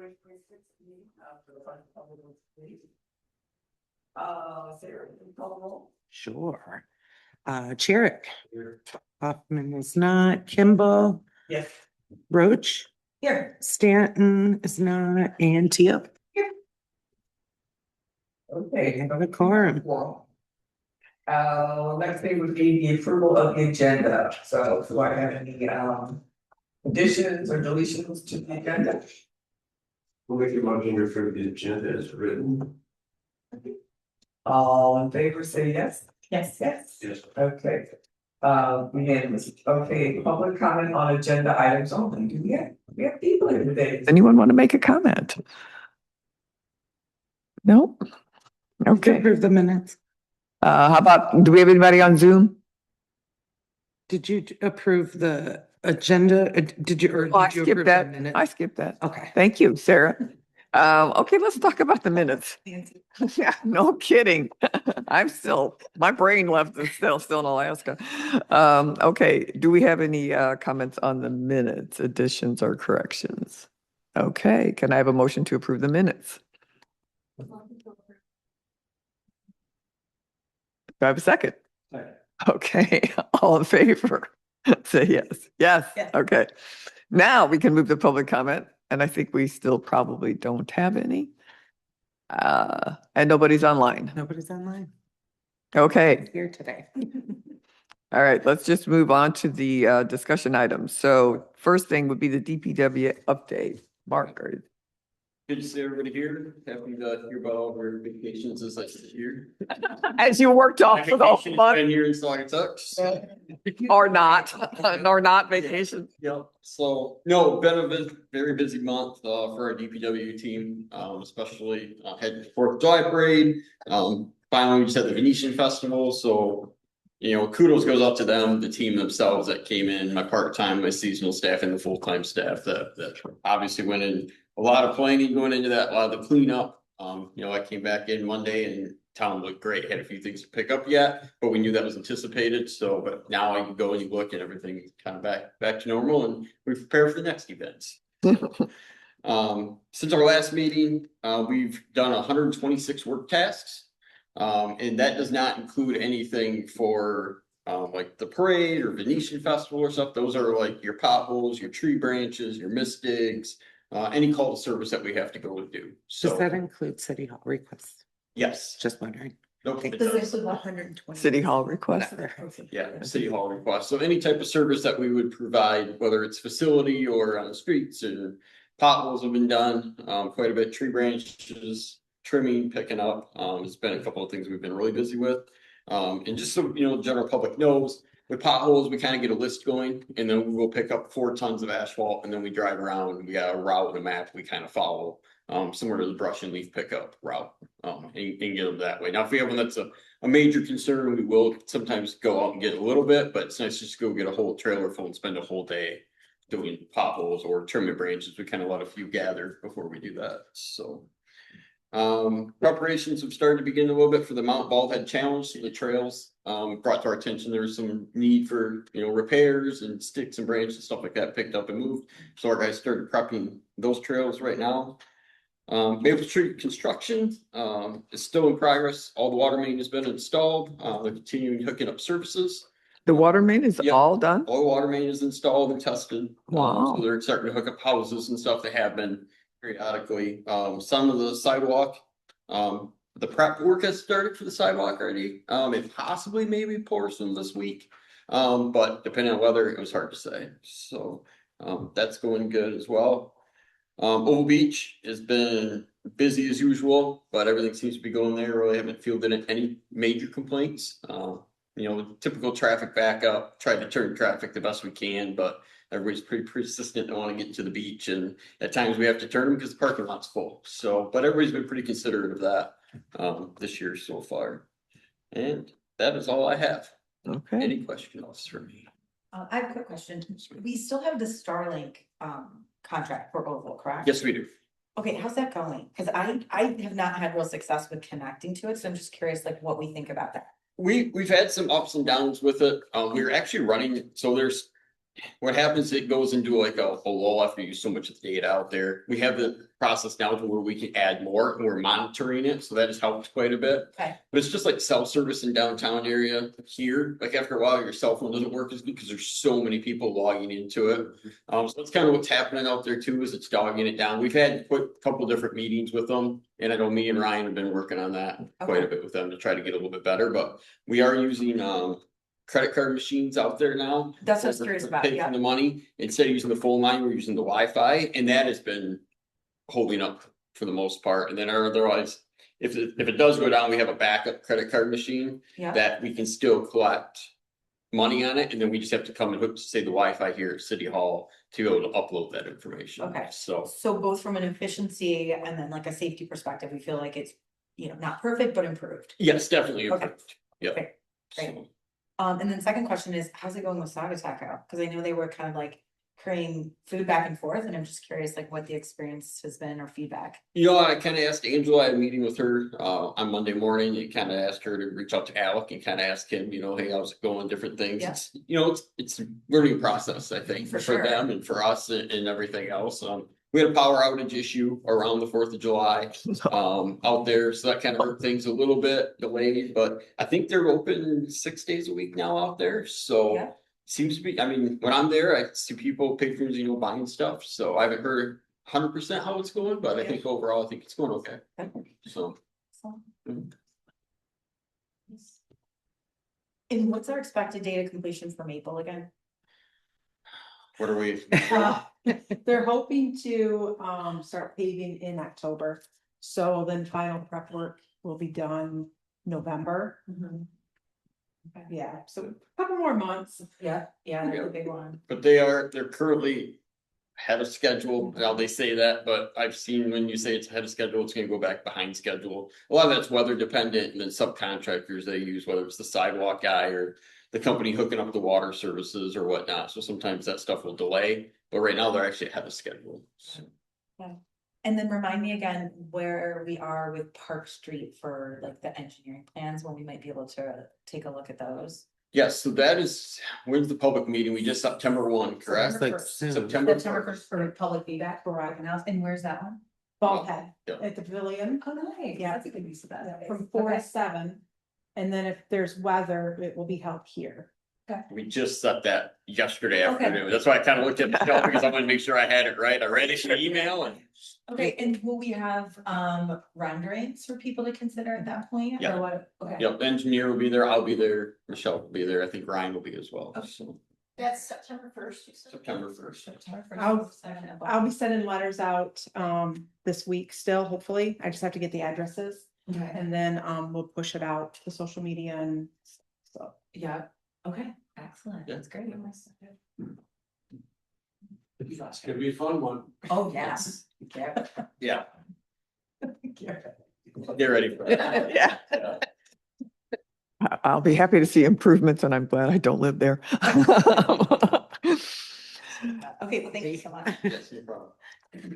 Sarah, can you call the roll? Sure. Cherick. Hoffman is not. Kimball. Yes. Roach. Here. Stanton is not. And Teal. Okay. Have a quorum. Next thing would be the approval of the agenda. So do I have any additions or deletions to the agenda? We'll make your motion to approve the agenda as written. All in favor, say yes. Yes. Yes. Yes. Okay. Unanimous. Okay, public comment on agenda items only. Do we have people here today? Anyone want to make a comment? No? Okay. Approve the minutes. How about, do we have anybody on Zoom? Did you approve the agenda? Did you? Or Oh, I did you skipped approve the that. minutes? I skipped that. Okay. Thank you, Sarah. Okay, let's talk about the minutes. Yeah, no kidding. My brain left is still in Alaska. Okay, do we have any comments on the minutes, additions or corrections? Okay, can I have a motion to approve the minutes? Do I have a second? Okay, all in favor? Say yes. Yes, okay. Now we can move to public comment, and I think we still probably don't have any. And nobody's online. Nobody's online. Okay, Here today. all right, let's just move on to the discussion items. So first thing would be the DPW update. Mark, Good to see everybody here. Happy to hear about all of your vacations as I sit here. as you worked My off for the whole vacation has month, been here in Saugatuck. or not vacation. Yep. So, no, been a very busy month for our DPW team, especially had 4th of July parade. Finally, we just had the Venetian Festival, so kudos goes out to them, the team themselves that came in, my part-time, my seasonal staff, and the full-time staff that obviously went in. A lot of planning going into that, a lot of the cleanup. I came back in Monday and town looked great. Had a few things to pick up yet, but we knew that was anticipated. So, but now I can go and you look and everything kind of back to normal, and we prepare for the next events. Since our last meeting, we've done 126 work tasks, and that does not include anything for like the parade or Venetian Festival or stuff. Those are like your potholes, your tree branches, your mist digs. Any call to service that we have to go and do. So Does that include city hall requests? yes. Just wondering. Nope, it Does does. it 120? City hall request. Yeah, city hall request. So any type of service that we would provide, whether it's facility or on the streets, and potholes have been done, quite a bit, tree branches, trimming, picking up. It's been a couple of things we've been really busy with. And just so the general public knows, with potholes, we kind of get a list going, and then we will pick up 4 tons of asphalt, and then we drive around, and we got a route and a map we kind of follow, similar to the brush and leaf pickup route, and get them that way. Now, if we have one that's a major concern, we will sometimes go out and get a little bit, but it's nice just to go get a whole trailer full and spend a whole day doing potholes or trimming branches. We kind of let a few gather before we do that, so. Preparations have started to begin a little bit for the Mount Baldhead Challenge. So the trails brought to our attention there's some need for repairs and sticks and branches and stuff like that picked up and moved. So our guys started prepping those trails right now. Maple Street construction is still in progress. All the water main has been installed. They're continuing hooking up services. The water main is Yep. all done? All the water main is installed and tested. Wow. So they're starting to hook up houses and stuff. They have been periodically. Some of the sidewalk, the prep work has started for the sidewalk already. It possibly maybe pour some this week. But depending on weather, it was hard to say. So that's going good as well. Oval Beach has been busy as usual, but everything seems to be going there. Really haven't fielded any major complaints. Typical traffic backup, try to turn traffic the best we can, but everybody's pretty persistent to want to get to the beach, and at times we have to turn them because the parking lot's full. So, but everybody's been pretty considerate of that this year so far. And that is all I have. Okay. Any questions for me? I have a quick question. We still have the Starlink contract for Oval, correct? Yes, we do. Okay, how's that going? Because I have not had real success with connecting to it, so I'm just curious, like, what we think about that. We've had some ups and downs with it. We're actually running, so there's what happens, it goes into like a lull after you use so much of the data out there. We have the process now to where we can add more and we're monitoring it, so that has helped quite a bit. Okay. But it's just like self-service in downtown area here, like after a while, your cell phone doesn't work as good because there's so many people logging into it. So that's kind of what's happening out there too, is it's dogging it down. We've had a couple different meetings with them, and I know me and Ryan have been working on that quite a bit with them to try to get a little bit better, but we are using credit card machines out there now. That's what I was curious about, Taking yeah. the money, instead of using the phone line, we're using the Wi-Fi, and that has been holding up for the most part. And then otherwise, if it does go down, we have a backup credit card machine Yeah, that we can still collect money on it, and then we just have to come and hook, say, the Wi-Fi here at City Hall to be able to upload that information. Okay. So, so both from an efficiency and then like a safety perspective, we feel like it's, not perfect, but improved. yes, definitely Okay. improved. Yep. Okay, great. So, And then second question is, how's it going with Sagataco? Cause I know they were kind of like carrying food back and forth, and I'm just curious, like what the experience has been or feedback. I kind of asked Angela, I had a meeting with her on Monday morning, and kind of asked her to reach out to Alec and kind of ask him, hey, how's it going, different things. Yeah. It's a learning process, I think, For for sure. them and for us and everything else. We had a power outage issue around the 4th of July out there, so that kind of hurt things a little bit, delayed, but I think they're open 6 days a week now out there, so. Yeah. Seems to be, I mean, when I'm there, I see people, patrons, buying stuff, so I haven't heard 100% how it's going, but I think overall, I think it's going okay, so. Mhm. And what's our expected date of completion for Maple again? What are we? They're hoping to start paving in October, so then final prep work will be done November. Yeah, so a couple more months. Yeah, that's a big one. But they're currently ahead of schedule. Now they say that, but I've seen when you say it's ahead of schedule, it's gonna go back behind schedule. A lot of that's weather dependent, and then subcontractors they use, whether it's the sidewalk guy or the company hooking up the water services or whatnot. So sometimes that stuff will delay, but right now they're actually ahead of schedule. So, And then remind me again where we are with Park Street for like the engineering plans, when we might be able to take a look at those. yes, so that is, when's the public meeting? We just September 1, correct? It's like soon. September September 1st. first for public feedback for open house, and where's that one? Bulkhead Yeah. at the pavilion Oh, nice, Yeah. that's a good use of that. from 4 to Okay. 7. And then if there's weather, it will be held here. We just set that yesterday Okay. afternoon. That's why I kind of looked at Michelle because I wanted to make sure I had it right. I read it in the email and Okay, and will we have renderings for people to consider at that point, Yeah. or what? Okay. yep, engineer will be there. I'll be there. Michelle will be there. I think Ryan will be as well. So That's September first, you said? September 1st. September first. I'll be sending letters out this week still, hopefully. I just have to get the addresses, Okay, and then we'll push it out to social media and so. yeah, okay, excellent, Yeah. that's great. It's gonna be a fun one. Oh, yes. Yeah. Yeah, get ready for that. Yeah. Yeah. I'll be happy to see improvements, and I'm glad I don't live there. Okay, well, thank you so much. Yes, no problem.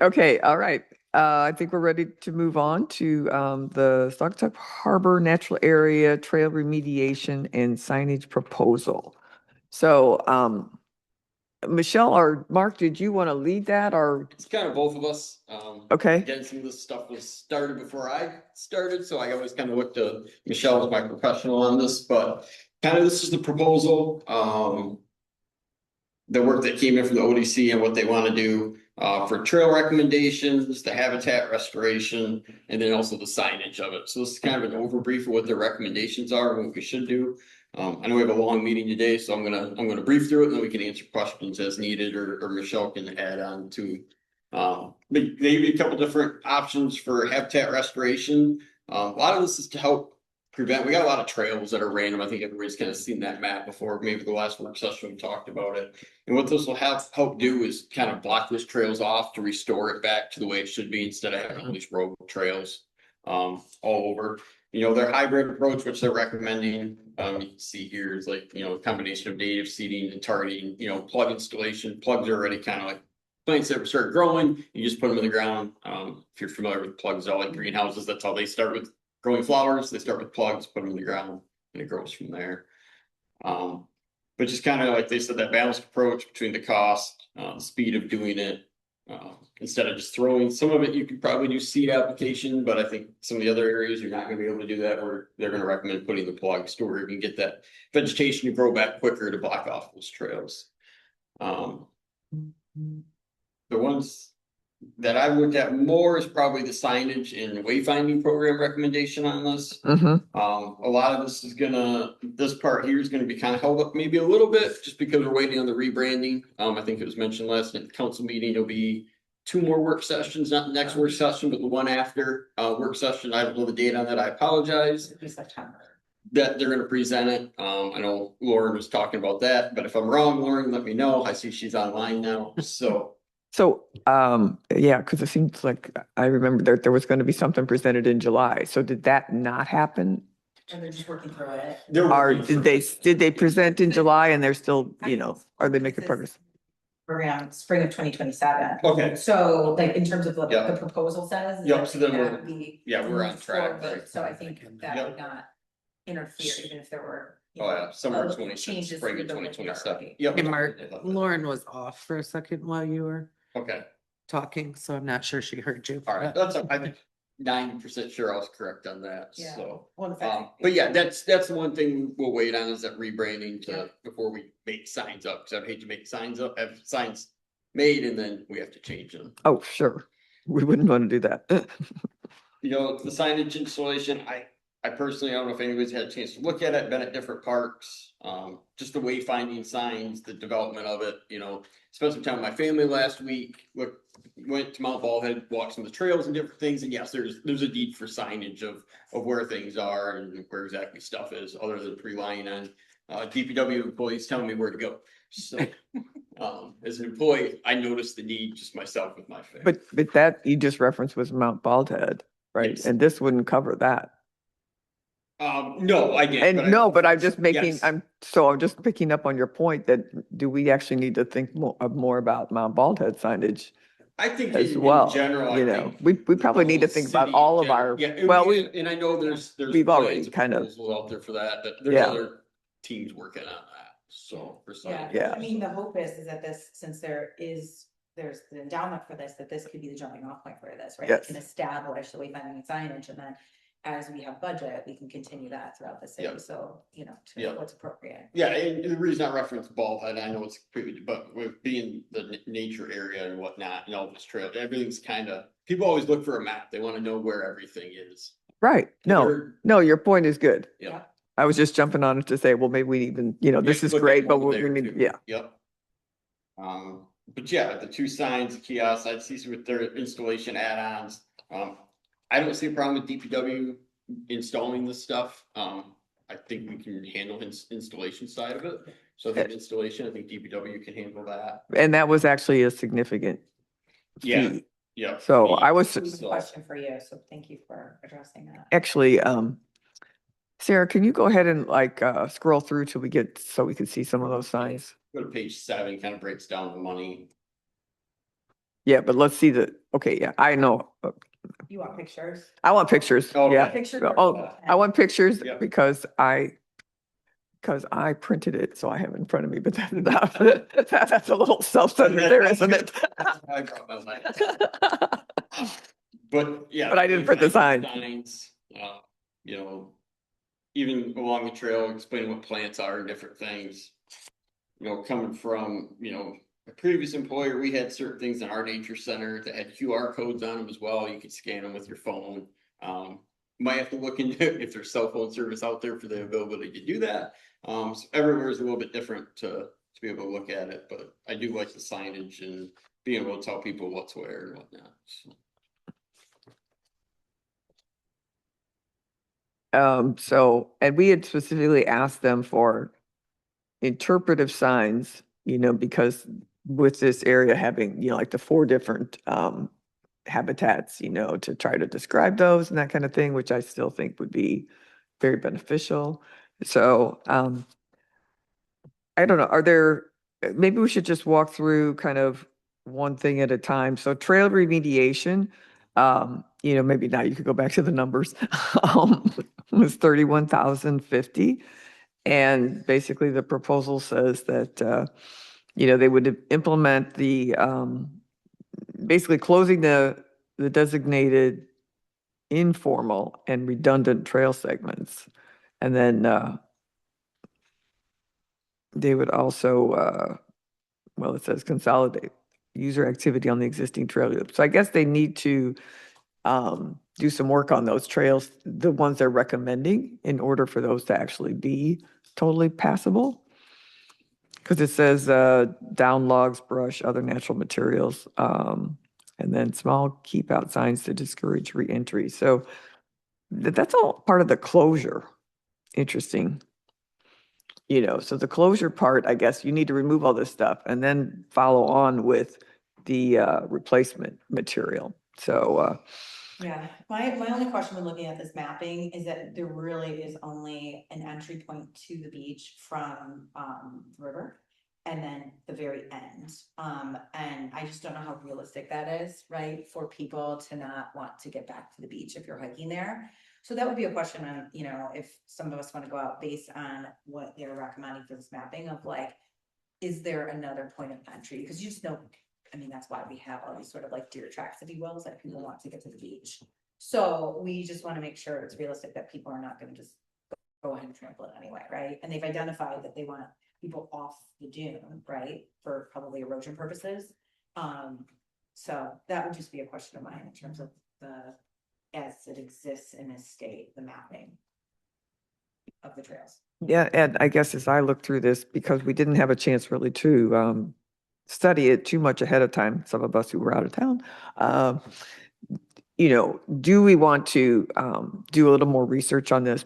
Okay, all right. I think we're ready to move on to the Saugatuck Harbor Natural Area Trail Remediation and Signage Proposal. So, Michelle or Mark, did you want to lead that or, It's kind of both of us. okay? Again, some of this stuff was started before I started, so I always kind of looked to Michelle as my professional on this, but kind of this is the proposal. The work that came in from the ODC and what they want to do for trail recommendations, the habitat restoration, and then also the signage of it. So this is kind of an overbrief of what their recommendations are and what we should do. I know we have a long meeting today, so I'm gonna brief through it, and then we can answer questions as needed, or Michelle can add on to. They gave you a couple different options for habitat restoration. A lot of this is to help prevent, we got a lot of trails that are random. I think everybody's kind of seen that map before, maybe the last work session we talked about it. And what this will help do is kind of block those trails off to restore it back to the way it should be, instead of having all these road trails all over. Their hybrid approach, which they're recommending, you can see here is like, a combination of native seeding and targeting, plug installation. Plugs are already kind of like plants that start growing, you just put them in the ground. If you're familiar with plugs, all like greenhouses, that's how they start with growing flowers. They start with plugs, put them in the ground, and it grows from there. But just kind of like they said, that balanced approach between the cost, speed of doing it. Instead of just throwing, some of it you could probably do seed application, but I think some of the other areas you're not gonna be able to do that, where they're gonna recommend putting the plug store, you can get that vegetation to grow back quicker to block off those trails. The ones that I looked at more is probably the signage and wayfinding program recommendation on this. Mhm. A lot of this is this part here is gonna be kind of held up maybe a little bit, just because we're waiting on the rebranding. I think it was mentioned last night at the council meeting, it'll be 2 more work sessions, not the next work session, but the one after, work session. I don't know the date on that, I apologize. It'd be September. That they're gonna present it. I know Lauren was talking about that, but if I'm wrong, Lauren, let me know. I see she's online now, so. So, yeah, because it seems like I remember there was going to be something presented in July. So did that not happen? And they're just working through it. Or did they present in July and they're still, you know, are they making progress? Around spring of 2027. Okay, So like in terms of what Yeah. the proposal says. Yep, that so then that we're- would be yeah, we're on moved track, forward. right? So I think that Yep. would not interfere even if there were. you oh know, yeah, summer other 26, changes spring to of the 2027. already. Yep. Hey, Mark, Lauren was off for a second while you were Okay, talking, so I'm not sure she heard you. all right, that's, I think 90% sure I was correct on that, Yeah. so. Well, in fact, But yeah, that's the one thing we'll wait on, is that rebranding Yeah. before we make signs up, because I'd hate to make signs up, have signs made and then we have to change them. Oh, sure. We wouldn't want to do that. You know, the signage installation, I personally, I don't know if anybody's had a chance to look at it, been at different parks. Just the wayfinding signs, the development of it, you know, spent some time with my family last week, went to Mount Ballhead, walked some of the trails and different things, and yes, there's a need for signage of where things are and where exactly stuff is, other than relying on DPW employees telling me where to go. So, as an employee, I noticed the need just myself with my family. But that you just referenced was Mount Baldhead, right? Yes. And this wouldn't cover that. No, I didn't. And no, but I'm just making, Yes. I'm just picking up on your point that do we actually need to think more about Mount Baldhead signage I think as in well? general, I You know, think. we probably the need to whole think about city in all of general. our, Yeah, well, and I know there's. we've already plans and kind of- proposals out there for that, there's Yeah. other teams working on that, so. for Yeah, signage. Yeah. I mean, the hope is that this, since there's the endowment for this, that this could be the jumping off point for this, right? We Yes. can establish the wayfinding and signage, and then as we have budget, we can continue that throughout the Yeah. city, so, you know, Yeah. to what's appropriate. Yeah, and the reason I referenced Ballhead, I know it's pretty, but with being the nature area and whatnot, and all this trail, everything's kind of, people always look for a map, they want to know where everything is. right? No, They're- no, your point is good. Yeah. I was just jumping on it to say, well, maybe we even, you know, this Yeah, is look at great, but one we there need, too. yeah. Yep. But yeah, the 2 signs, the kiosks, I'd see with their installation add-ons. I don't see a problem with DPW installing this stuff. I think we can handle installation side of it. So the installation, I think DPW can handle that. And that was actually a significant Yeah. fee. Yeah. So I was, It was a So- question for you, so thank you for addressing that. actually, Sarah, can you go ahead and like, scroll through till we get, so we can see some of those signs? Go to page 7, kind of breaks down the money. Yeah, but let's see okay, yeah, I know. You want pictures? I want pictures, Okay. yeah. Pictures? Oh, I want pictures Yeah. because I printed it, so I have it in front of me, but that's a little self-centered there, isn't it? I brought my light. But yeah. But I didn't print the sign. Signs, you know, even along the trail, explaining what plants are and different things. You know, coming from, you know, a previous employer, we had certain things in our nature center that had QR codes on them as well. You could scan them with your phone. Might have to look into if there's cell phone service out there for the availability to do that. So everywhere is a little bit different to be able to look at it, but I do like the signage and being able to tell people what's where and whatnot. So. So, and we had specifically asked them for interpretive signs, you know, because with this area having, you know, like the 4 different habitats, you know, to try to describe those and that kind of thing, which I still think would be very beneficial. So, I don't know, maybe we should just walk through kind of one thing at a time. So trail remediation, you know, maybe now you could go back to the numbers, was 31,050. And basically the proposal says that, they would implement basically closing the designated informal and redundant trail segments. And then they would also, it says consolidate user activity on the existing trail loop. So I guess they need to do some work on those trails, the ones they're recommending, in order for those to actually be totally passable. Because it says down logs, brush, other natural materials, and then small keep out signs to discourage reentry. So that's all part of the closure. Interesting. So the closure part, I guess you need to remove all this stuff and then follow on with the replacement material. So Yeah, my only question when looking at this mapping is that there really is only an entry point to the beach from the river. And then the very end, and I just don't know how realistic that is, right, for people to not want to get back to the beach if you're hiking there. So that would be a question on, if some of us want to go out based on what they're recommending for this mapping of like, is there another point of entry? Because you just know, I mean, that's why we have all these sort of like deer tracks, if you will, is that people want to get to the beach. So we just want to make sure it's realistic that people are not going to just go ahead and trample it anyway, right? And they've identified that they want people off the dune, right, for probably erosion purposes. So that would just be a question of mine in terms of as it exists in this state, the mapping of the trails. yeah, and I guess as I look through this, because we didn't have a chance really to study it too much ahead of time, some of us who were out of town, do we want to do a little more research on this?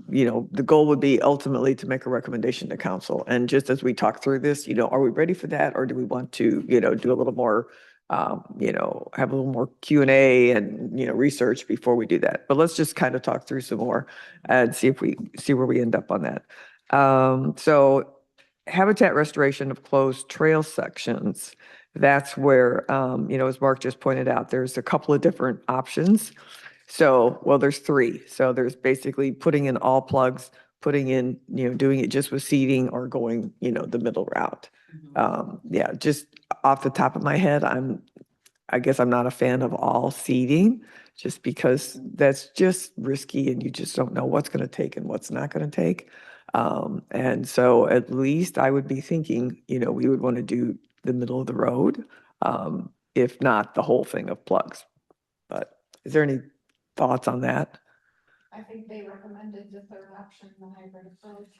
The goal would be ultimately to make a recommendation to council. And just as we talk through this, are we ready for that? Or do we want to, do a little more, have a little more Q&A and, research before we do that? But let's just kind of talk through some more and see where we end up on that. So habitat restoration of closed trail sections. That's where, as Mark just pointed out, there's a couple of different options. So, there's three. So there's basically putting in all plugs, putting in, doing it just with seeding or going, the middle route. Yeah, just off the top of my head, I guess I'm not a fan of all seeding just because that's just risky and you just don't know what's going to take and what's not going to take. And so at least I would be thinking, we would want to do the middle of the road, if not the whole thing of plugs. But is there any thoughts on that? I think they recommended the third option, the hybrid approach.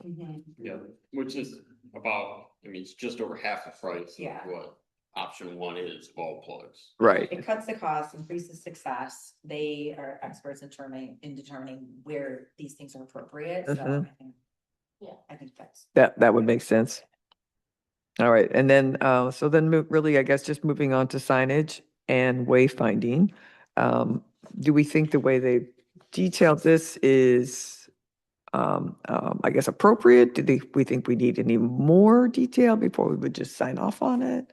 Yeah, which is about, it's just over half the price Yeah. of what option one is of all plugs. Right. It cuts the cost, increases success. They are experts in determining where these things are appropriate. So Mhm. I think that's. That would make sense. All right, and then, so then really, I guess, just moving on to signage and wayfinding. Do we think the way they detailed this is, I guess, appropriate? We think we need any more detail before we would just sign off on it?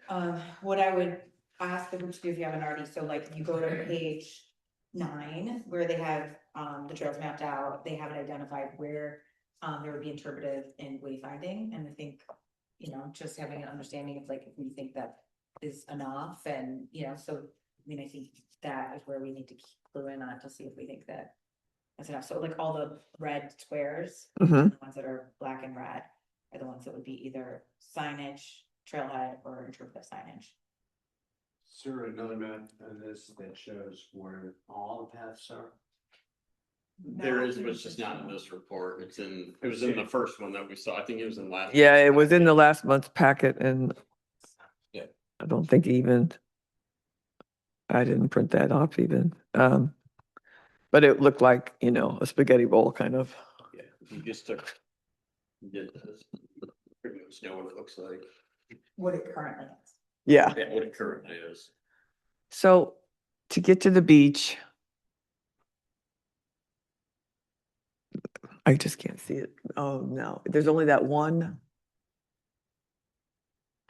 What I would ask the group to do if you haven't already, so like if you go to page 9, where they have the trails mapped out, they have it identified where there would be interpretive and wayfinding, and I think, just having an understanding of like, if we think that is enough, and, so, I think that is where we need to clue in on to see if we think that that's enough. So like all the red squares, Mhm. the ones that are black and red are the ones that would be either signage, trailhead, or interpretive signage. Is there another map on this that shows where all the paths are? There is, but it's just not in this report. It was in the first one that we saw. I think it was in last. Yeah, it was in the last month's packet and Yeah. I don't think I didn't print that off even. But it looked like, a spaghetti roll kind of. Yeah, you just did this. Pretty much know what it looks like. What it currently is. Yeah. Yeah, what it currently is. So to get to the beach, I just can't see it. Oh, no, there's only that one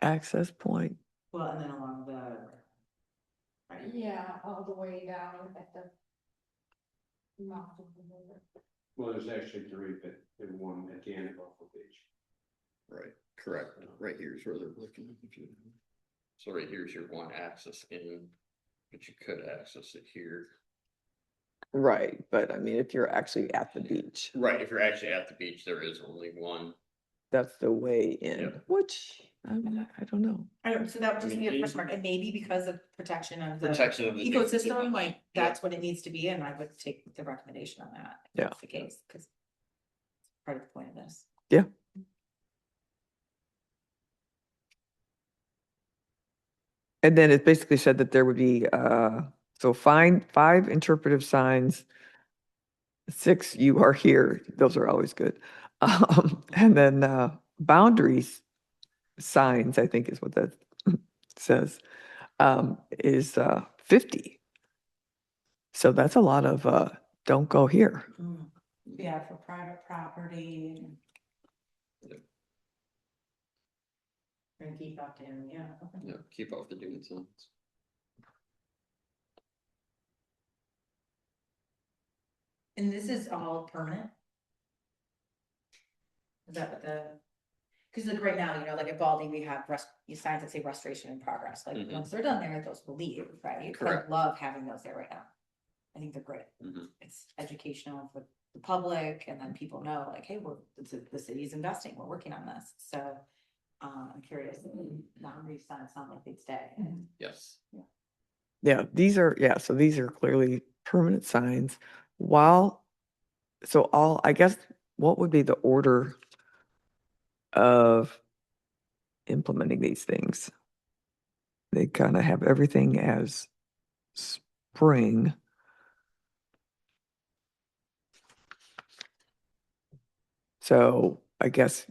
access point. Well, and then along the. Yeah, all the way down at the mouth of the river. Well, there's actually three, but there's one at the end of Buffalo Beach. Right, correct. Right here is where they're looking. So right here is your one access in, but you could access it here. Right, but I mean, if you're actually at the beach, Right, if you're actually at the beach, there is only one. that's the way in, Yep. which, I don't know. I don't, so that would just be a Maybe. question mark, and maybe because of protection of the Protection of the ecosystem, like, Yeah. that's what it needs to be, and I would take the recommendation on that. If Yeah. that's the case, because part of the point of this. Yeah. And then it basically said that there would be, so find 5 interpretive signs. 6, you are here. Those are always good. And then, boundaries signs, I think is what that says, is 50. So that's a lot of, don't go here. Yeah, for private property. And keep up to, yeah. okay. Yeah, keep off the doing signs. And this is all permanent? Is that what the? Cause like right now, like at Baldy, we have signs that say restoration in progress, like Mhm. once they're done there, those will leave, right? But Correct. I love having those there right now. I think they're great. Mhm. It's educational for the public and then people know like, hey, the city's investing, we're working on this, so. I'm curious, boundaries signs sound like they'd stay. Yes. Yeah, so these are clearly permanent signs. I guess, what would be the order of implementing these things? They kind of have everything as spring. So I guess,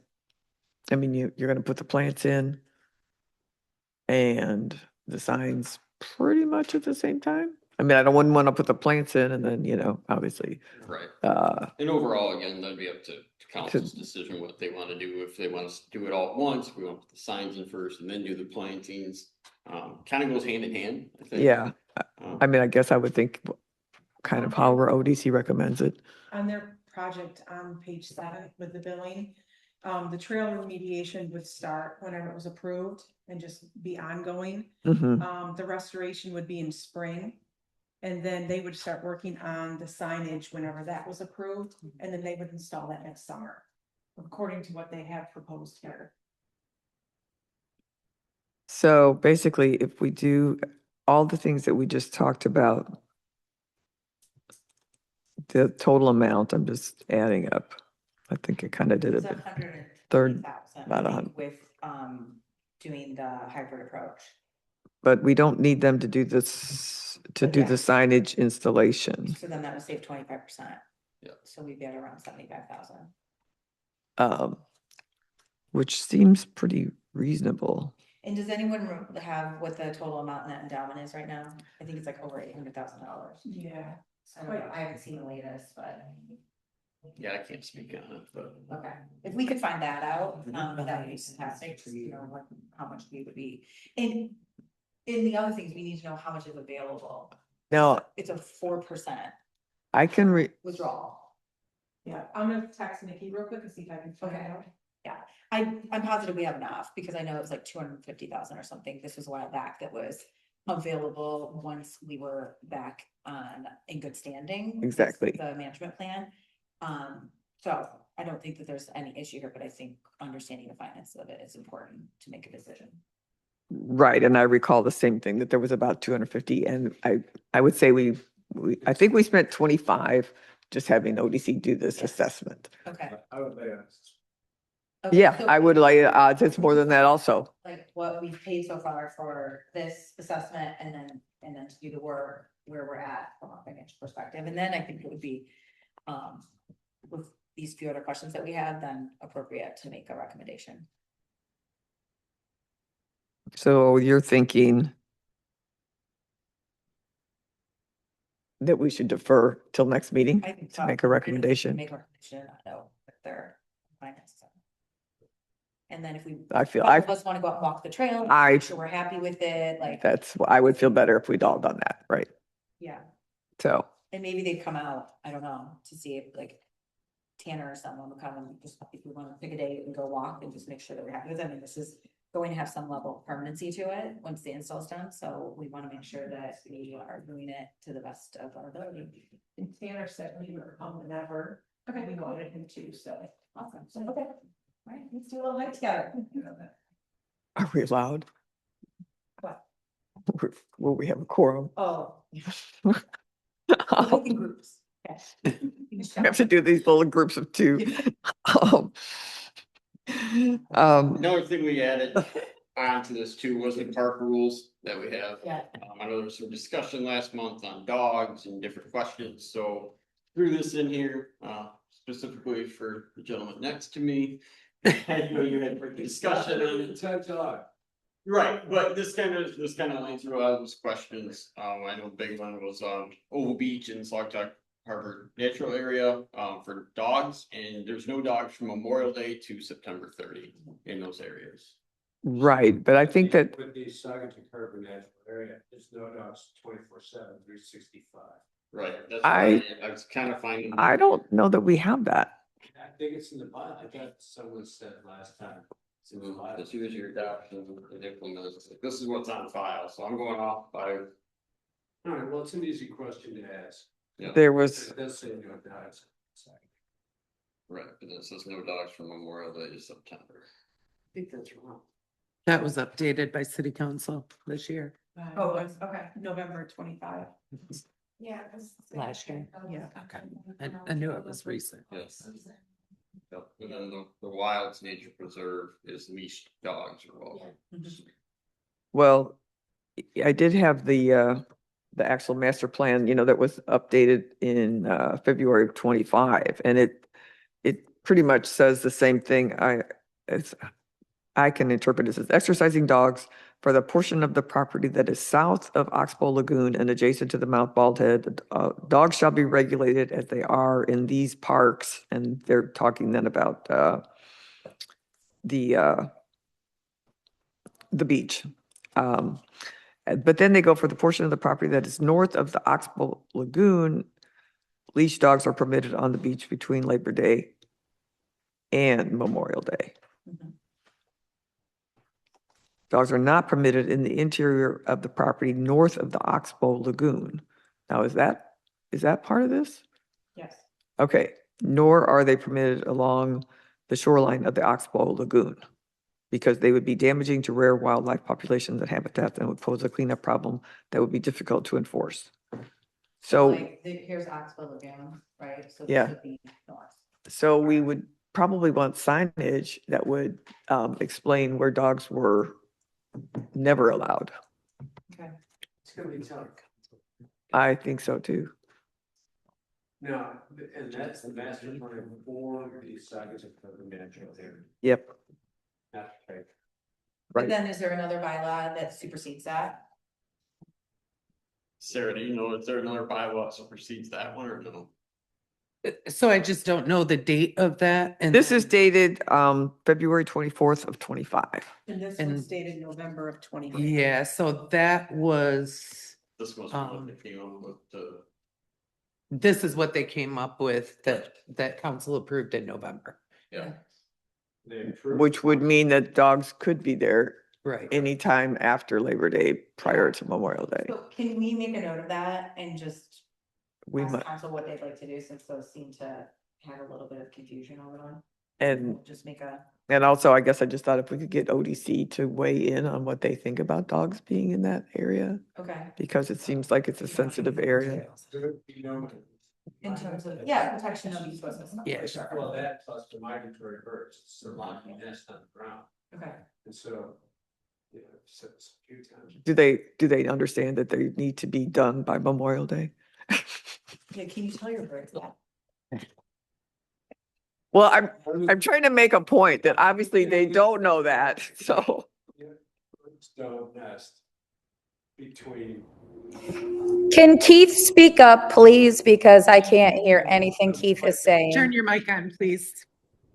I mean, you're gonna put the plants in and the signs pretty much at the same time? I mean, I wouldn't want to put the plants in and then, obviously, Right. uh, And overall, again, that'd be up to council's decision what they want to do. If they want us to do it all at once, if we want to put the signs in first and then do the plantings. Kind of goes hand in hand, I think. yeah, Um, I mean, I guess I would think kind of however ODC recommends it. On their project on page 7 with the billing, the trail remediation would start whenever it was approved and just be ongoing. Mhm. The restoration would be in spring. And then they would start working on the signage whenever that was approved, and then they would install that next summer, according to what they have proposed here. So basically, if we do all the things that we just talked about, the total amount, I'm just adding up. I think I kind of did it. It's but 130,000, about I a think, hun- with, doing the hybrid approach. But we don't need them to do this, to But do yeah. the signage installation. So then that would save 25%. Yeah. So we'd be at around 75,000. Which seems pretty reasonable. And does anyone have what the total amount in that endowment is right now? I think it's like over $800,000. Yeah. I don't know, I haven't seen the latest, but, Yeah, I can't speak on it, but. okay, if we could find that out, that would be fantastic, how much we would be. And the other things, we need to know how much is available. Now, It's a 4% I can withdrawal. Yeah, I'm gonna text Nikki real quick and see if I can find Okay. out. I'm positive we have enough, because I know it was like 250,000 or something, this was a while back, that was available once we were back in good standing. with Exactly. The management plan, so I don't think that there's any issue here, but I think understanding the finances of it is important to make a decision. Right, and I recall the same thing, that there was about 250, and I would say I think we spent 25 just having ODC do this Yes. assessment. Okay. I would lay it. Okay, Yeah, so I would lay odds it's more than that also. like what we've paid so far for this assessment, and then to do the work where we're at from a financial perspective, and then I think it would be, with these few other questions that we have, then appropriate to make a recommendation. So you're thinking that we should defer till next meeting I think to so. make a recommendation? Make a recommendation, I know, with their finances. And then if we, I feel, couple of us wanna go out and walk the trail, I- make sure we're happy with it, like, I would feel better if we'd all done that, right? yeah. So, And maybe they'd come out, I don't know, to see if like, Tanner or someone will come and just, if we want to pick a day and go walk and just make sure that we're happy with it. I mean, this is going to have some level of permanency to it once the install's done, so we want to make sure that we are doing it to the best of our ability. And Tanner said he would come whenever. Okay. We wanted him to, so. Awesome, so, okay, all right, let's do a little hike together. Are we allowed? What? Will we have a quorum? Oh. We In groups. Okay. have to do these little groups of two. Um, Another thing we added onto this too was the park rules that we have. Yeah. I know there was some discussion last month on dogs and different questions, so threw this in here, specifically for the gentleman next to me. You had a discussion on it. Right, but this kind of went through all those questions. I know the big one was, Oval Beach and Saugatuck Harbor Natural Area, for dogs, and there's no dogs from Memorial Day to September 30 in those areas. right, but I think that, With the Saugatuck Harbor Natural Area, there's no dogs 24/7, 365. Right, that's I- why I was kind of finding. I don't know that we have that. I think it's in the bylaw. I thought someone said last time. It's in the bylaw. This is your adoption and implement. This is what's on file, so I'm going off by. All right, well, it's an easy question to ask. Yeah, There was, It does say no dogs. right, but it says no dogs from Memorial Day to September. I think that's wrong. That was updated by city council this year. Oh, it's- okay. November 25. Yeah. Last year? Yeah, okay. I knew it was recent. Yes. Yep, and then the Wilds Nature Preserve is leashed dogs or well. well, I did have the actual master plan, that was updated in, February of 25, and it pretty much says the same thing. I can interpret it as exercising dogs for the portion of the property that is south of Oxbow Lagoon and adjacent to the Mount Baldhead. Dogs shall be regulated as they are in these parks, and they're talking then about the beach. But then they go for the portion of the property that is north of the Oxbow Lagoon. Leash dogs are permitted on the beach between Labor Day and Memorial Day. Mhm. Dogs are not permitted in the interior of the property north of the Oxbow Lagoon. Now, is that part of this? Yes. Okay, nor are they permitted along the shoreline of the Oxbow Lagoon, because they would be damaging to rare wildlife populations and habitats and would pose a cleanup problem that would be difficult to enforce. So, Like, here's Oxbow Lagoon, right? So Yeah. this would be north. so we would probably want signage that would explain where dogs were never allowed. Okay. It's gonna be tough. I think so too. No, and that's the master plan for the Saugatuck Harbor Natural Area. Yep, Not okay. But right. then is there another bylaw that supersedes that? Sarah, do you know, is there another bylaw that supersedes that one or no? So I just don't know the date of that, and. This is dated February 24th of 25. And this And- was dated November of 20. Yeah, so that was, This must be what they came up with the. this is what they came up with that council approved in November. Yeah. They approved- Which would mean that dogs could be there Right. anytime after Labor Day prior to Memorial Day. So can we make a note of that and just We ask might, council what they'd like to do, since those seem to have a little bit of confusion over them? and, We'll just make a, and also I guess I just thought if we could get ODC to weigh in on what they think about dogs being in that area, okay, because it seems like it's a sensitive area. You know. in terms of, yeah, protection of ecosystems. Yeah, for sure. Well, that plus the migratory birds, it's a lucky nest on the ground, Okay, and so. Yeah, I've said this a few times. Do they understand that they need to be done by Memorial Day? yeah, can you tell your birds that? Well, I'm trying to make a point that obviously they don't know that, so. Birds don't nest between. Can Keith speak up, please? Because I can't hear anything Keith is saying. Turn your mic on, please.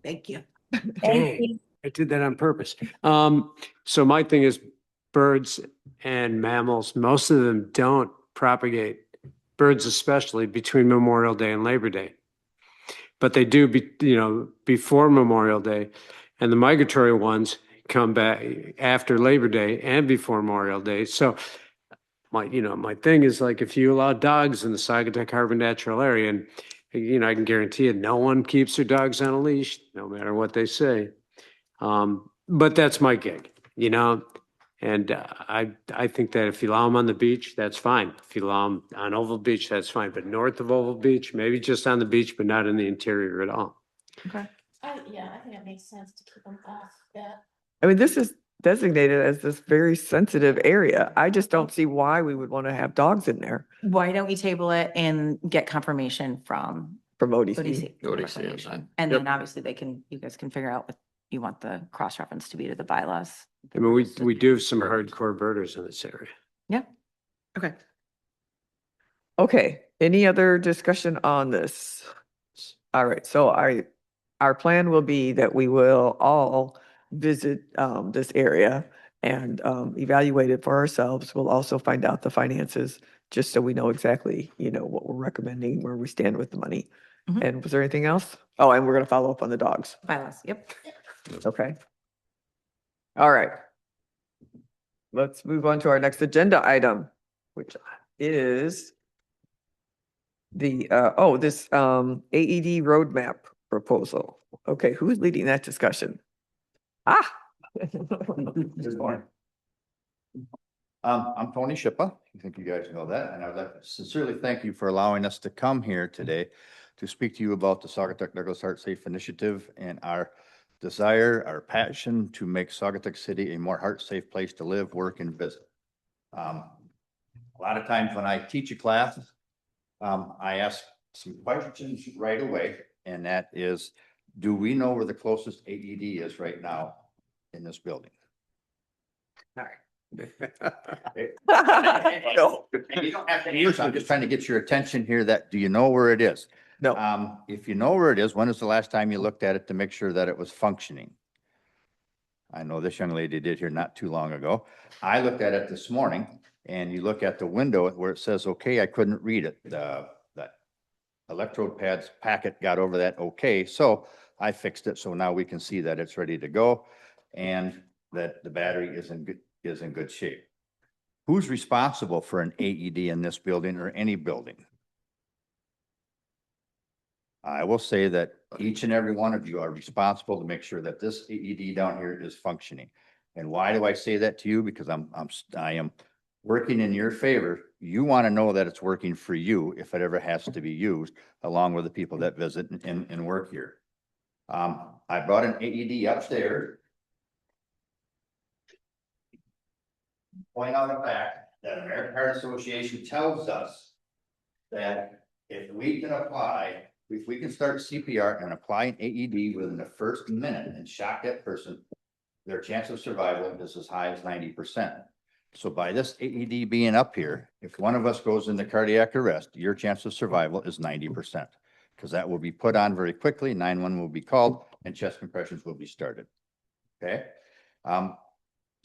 Thank you. Thank you. I did that on purpose. So my thing is birds and mammals, most of them don't propagate, birds especially between Memorial Day and Labor Day. but they do be, before Memorial Day. And the migratory ones come back after Labor Day and before Memorial Day. So my thing is like, if you allow dogs in the Saugatuck Harbor Natural Area, and, I can guarantee you, no one keeps their dogs on a leash, no matter what they say. But that's my gig, and I think that if you allow them on the beach, that's fine. If you allow them on Oval Beach, that's fine. But north of Oval Beach, maybe just on the beach, but not in the interior at all. Yeah, I think it makes sense to keep them off that. I mean, this is designated as this very sensitive area. I just don't see why we would want to have dogs in there Why don't we table it and get confirmation from from ODC. ODC? ODC on recommendation? that. And Yep. then obviously you guys can figure out what you want the cross-reference to be to the bylaws. I mean, we do have some hardcore birders in this area. Yeah. Okay. Okay, any other discussion on this? All right, so our plan will be that we will all visit this area and evaluate it for ourselves. We'll also find out the finances, just so we know exactly, what we're recommending, where we stand with the money. Mhm. And was there anything else? Oh, and we're gonna follow up on the dogs. Bylaws, yep. Okay. All right. Let's move on to our next agenda item, which is the, this AED roadmap proposal. Okay, who's leading that discussion? Ah. Good morning. I'm Tony Shippa. I think you guys know that, and I'd like to sincerely thank you for allowing us to come here today to speak to you about the Saugatuck Douglas Heart Safe Initiative and our desire, our passion to make Saugatuck City a more heart-safe place to live, work, and visit. A lot of times when I teach a class, I ask some questions right away, and that is, do we know where the closest AED is right now in this building? No. And you don't have to answer. I'm just trying to get your attention here that, do you know where it is? No. If you know where it is, when is the last time you looked at it to make sure that it was functioning? I know this young lady did here not too long ago. I looked at it this morning, and you look at the window where it says, okay, I couldn't read it. That electrode pads packet got over that okay, so I fixed it, so now we can see that it's ready to go and that the battery is in good shape. Who's responsible for an AED in this building or any building? I will say that each and every one of you are responsible to make sure that this AED down here is functioning. And why do I say that to you? Because I am working in your favor. You want to know that it's working for you if it ever has to be used, along with the people that visit and work here. I brought an AED upstairs. Point out the fact that American Heart Association tells us that if we can start CPR and apply an AED within the first minute and shock that person, their chance of survival is as high as 90%. So by this AED being up here, if one of us goes into cardiac arrest, your chance of survival is 90%. Because that will be put on very quickly, 911 will be called, and chest compressions will be started. Okay?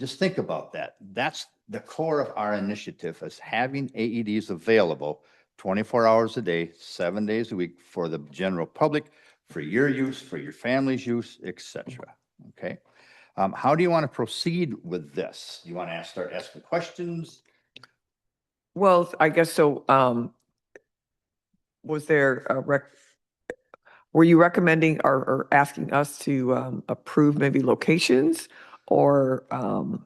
Just think about that. That's the core of our initiative, is having AEDs available 24 hours a day, 7 days a week for the general public, for your use, for your family's use, etc. Okay? How do you want to proceed with this? You want to start asking questions? Well, I guess so. Was there were you recommending or asking us to approve maybe locations or?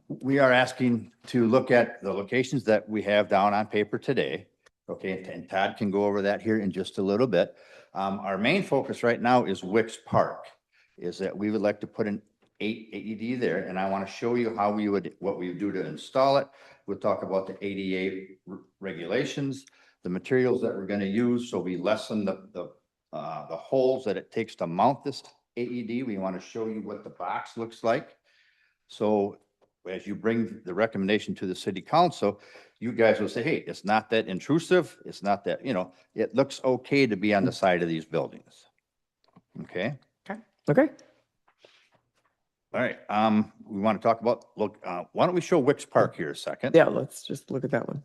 We are asking to look at the locations that we have down on paper today. Okay, and Todd can go over that here in just a little bit. Our main focus right now is Wicks Park, is that we would like to put an AED there, and I want to show you how what we would do to install it. We'll talk about the ADA regulations, the materials that we're going to use, so we lessen the holes that it takes to mount this AED. We want to show you what the box looks like. So as you bring the recommendation to the city council, you guys will say, hey, it's not that intrusive. It's not that, it looks okay to be on the side of these buildings. Okay? Okay. All right. We want to talk about, why don't we show Wicks Park here a second? Yeah, let's just look at that one.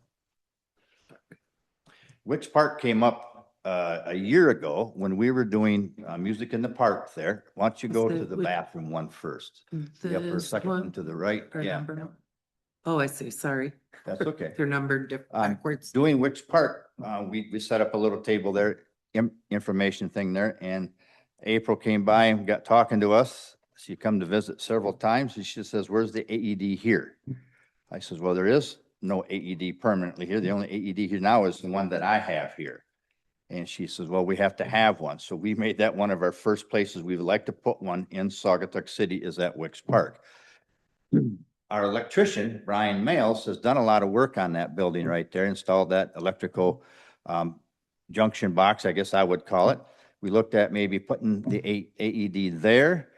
Wicks Park came up a year ago, when we were doing, music in the park there, why don't you go Is to it the which- bathroom one first? The upper This second one one to the right, or yeah, number? Oh, I see, sorry. that's okay. They're numbered backwards. Doing which part, we set up a little table there, information thing there, and April came by and got talking to us. She come to visit several times, and she says, where's the AED here? I says, well, there is no AED permanently here. The only AED here now is the one that I have here. And she says, well, we have to have one. So we made that one of our first places we would like to put one in Saugatuck City is at Wicks Park. Our electrician, Brian Males, has done a lot of work on that building right there, installed that electrical junction box, I guess I would call it. We looked at maybe putting the AED there.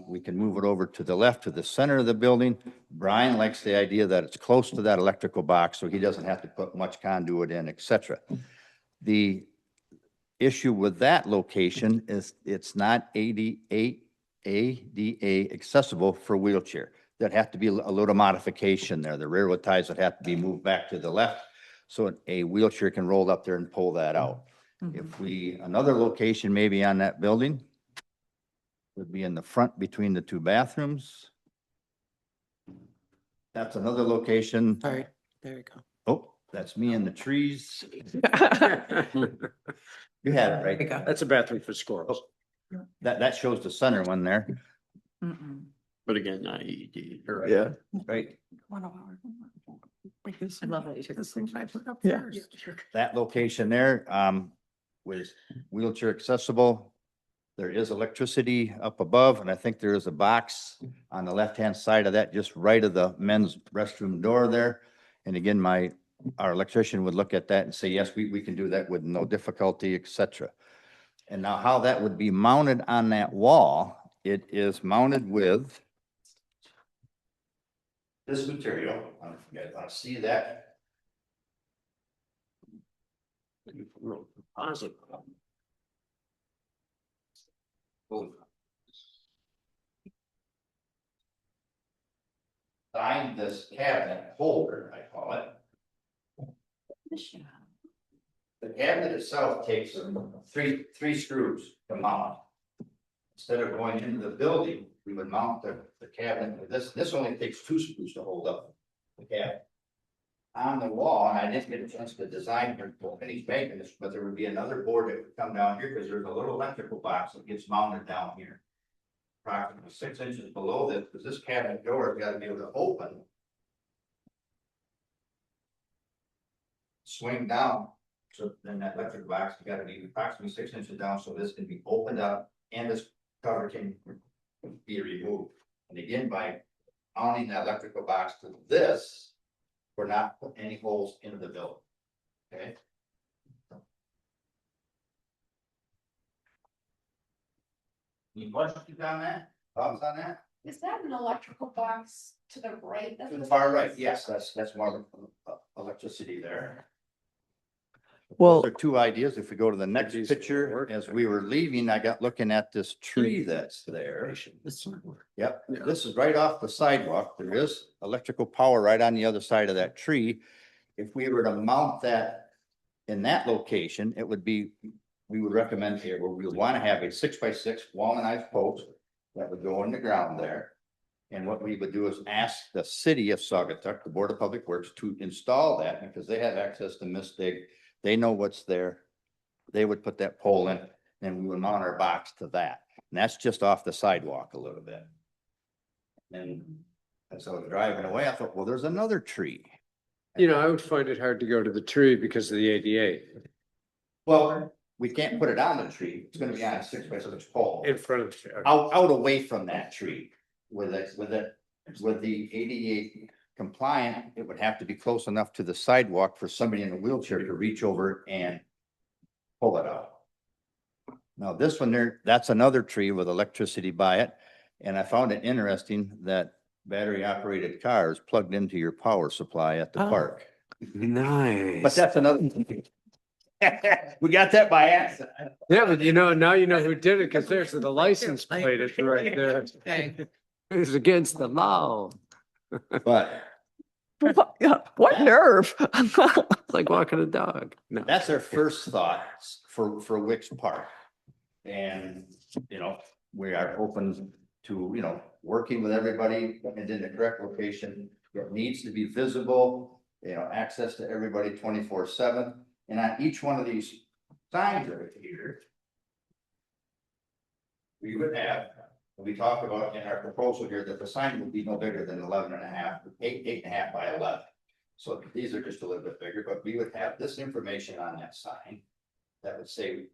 We can move it over to the left, to the center of the building. Brian likes the idea that it's close to that electrical box, so he doesn't have to put much conduit in, et cetera. The issue with that location is it's not ADA accessible for wheelchair. There'd have to be a little modification there. The railroad ties would have to be moved back to the left so a wheelchair can roll up there and pull that out. If another location maybe on that building would be in the front between the two bathrooms. That's another location. Sorry, there you go. Oh, that's me in the trees. You had it There you right. go. That's a bathroom for squirrels. That shows the center one there. But again, not AED. or- Yeah. Right. I love that you took this thing five foot up Yeah. first. That location there, was wheelchair accessible. There is electricity up above, and I think there is a box on the left-hand side of that, just right of the men's restroom door there. And again, our electrician would look at that and say, yes, we can do that with no difficulty, et cetera. And now how that would be mounted on that wall, it is mounted with this material. I don't know if you guys want to see that. Awesome. Behind this cabinet holder, I call it. The cabinet itself takes three screws to mount. Instead of going into the building, we would mount the cabinet with this. This only takes 2 screws to hold up the cabinet. On the wall, and I didn't get a chance to design or finish making this, but there would be another board that would come down here because there's a little electrical box that gets mounted down here. Approximately 6 inches below this, because this cabinet door has got to be able to open. Swing down, so then that electric box has got to be approximately 6 inches down, so this can be opened up and this cover can be removed. And again, by mounting that electrical box to this, we're not putting any holes into the building. Okay? Any questions on that? Thoughts on that? Is that an electrical box to the right? To the far right, yes, that's more electricity there. Well, There are 2 ideas. If we go to the next These picture, work. as we were leaving, I got looking at this tree that's there. This one work. Yep, Yeah. this is right off the sidewalk. There is electrical power right on the other side of that tree. If we were to mount that in that location, it would be, we would recommend here, where we would want to have a 6x6 walnut post that would go in the ground there. And what we would do is ask the city of Saugatuck, the Board of Public Works, to install that because they have access to Mistig. They know what's there. They would put that pole in, and we would mount our box to that. And that's just off the sidewalk a little bit. And as I was driving away, I thought, well, there's another tree. You know, I would find it hard to go to the tree because of the ADA Well, we can't put it on the tree. It's gonna be on a 6x6 pole. in front of. Out away from that tree. With the ADA compliant, it would have to be close enough to the sidewalk for somebody in a wheelchair to reach over and pull it out. Now, this one there, that's another tree with electricity by it. And I found it interesting that battery operated cars plugged into your power supply at the Oh. park. Nice. But that's another. We got that by accident. Yeah, but now you know who did it because there's the license plate is right there. Okay. It's against the law. But What nerve? It's like walking a dog. No. That's our first thought for Wicks Park. And, you know, we are open to, you know, working with everybody and in the correct location. It needs to be visible, you know, access to everybody 24/7. And on each one of these signs right here, we would have, we talked about in our proposal here, that the sign would be no bigger than 8.5 by 11. So these are just a little bit bigger, but we would have this information on that sign that would say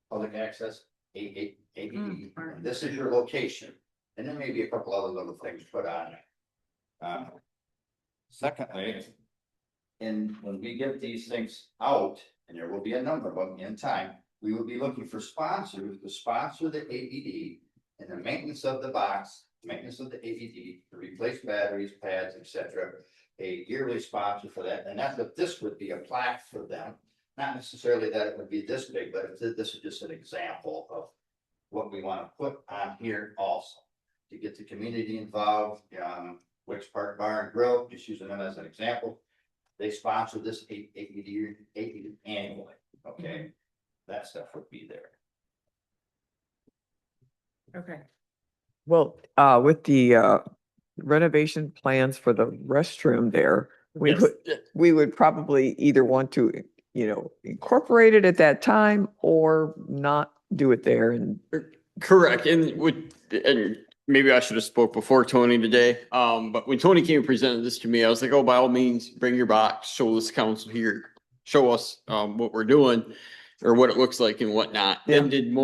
public access, AED, and this is your location. And then maybe a couple other little things put on there. Secondly, and when we get these things out, and there will be a number of them in time, we will be looking for sponsors to sponsor the AED and the maintenance of the box, maintenance of the AED, to replace batteries, pads, etc. A yearly sponsor for that, and that's what this would be, a plaque for them. Not necessarily that it would be this big, but this is just an example of what we want to put on here also. To get the community involved, Wicks Park Bar and Grill, just using them as an example. They sponsor this AED annually, okay? That stuff would be there. Okay. Well, with the renovation plans for the restroom there, we would probably either want to, you know, incorporate it at that time or not do it there. And Correct, and maybe I should have spoke before Tony today, but when Tony came and presented this to me, I was like, oh, by all means, bring your box, show this council here, show us what we're doing or what it looks like and whatnot. Yeah. Then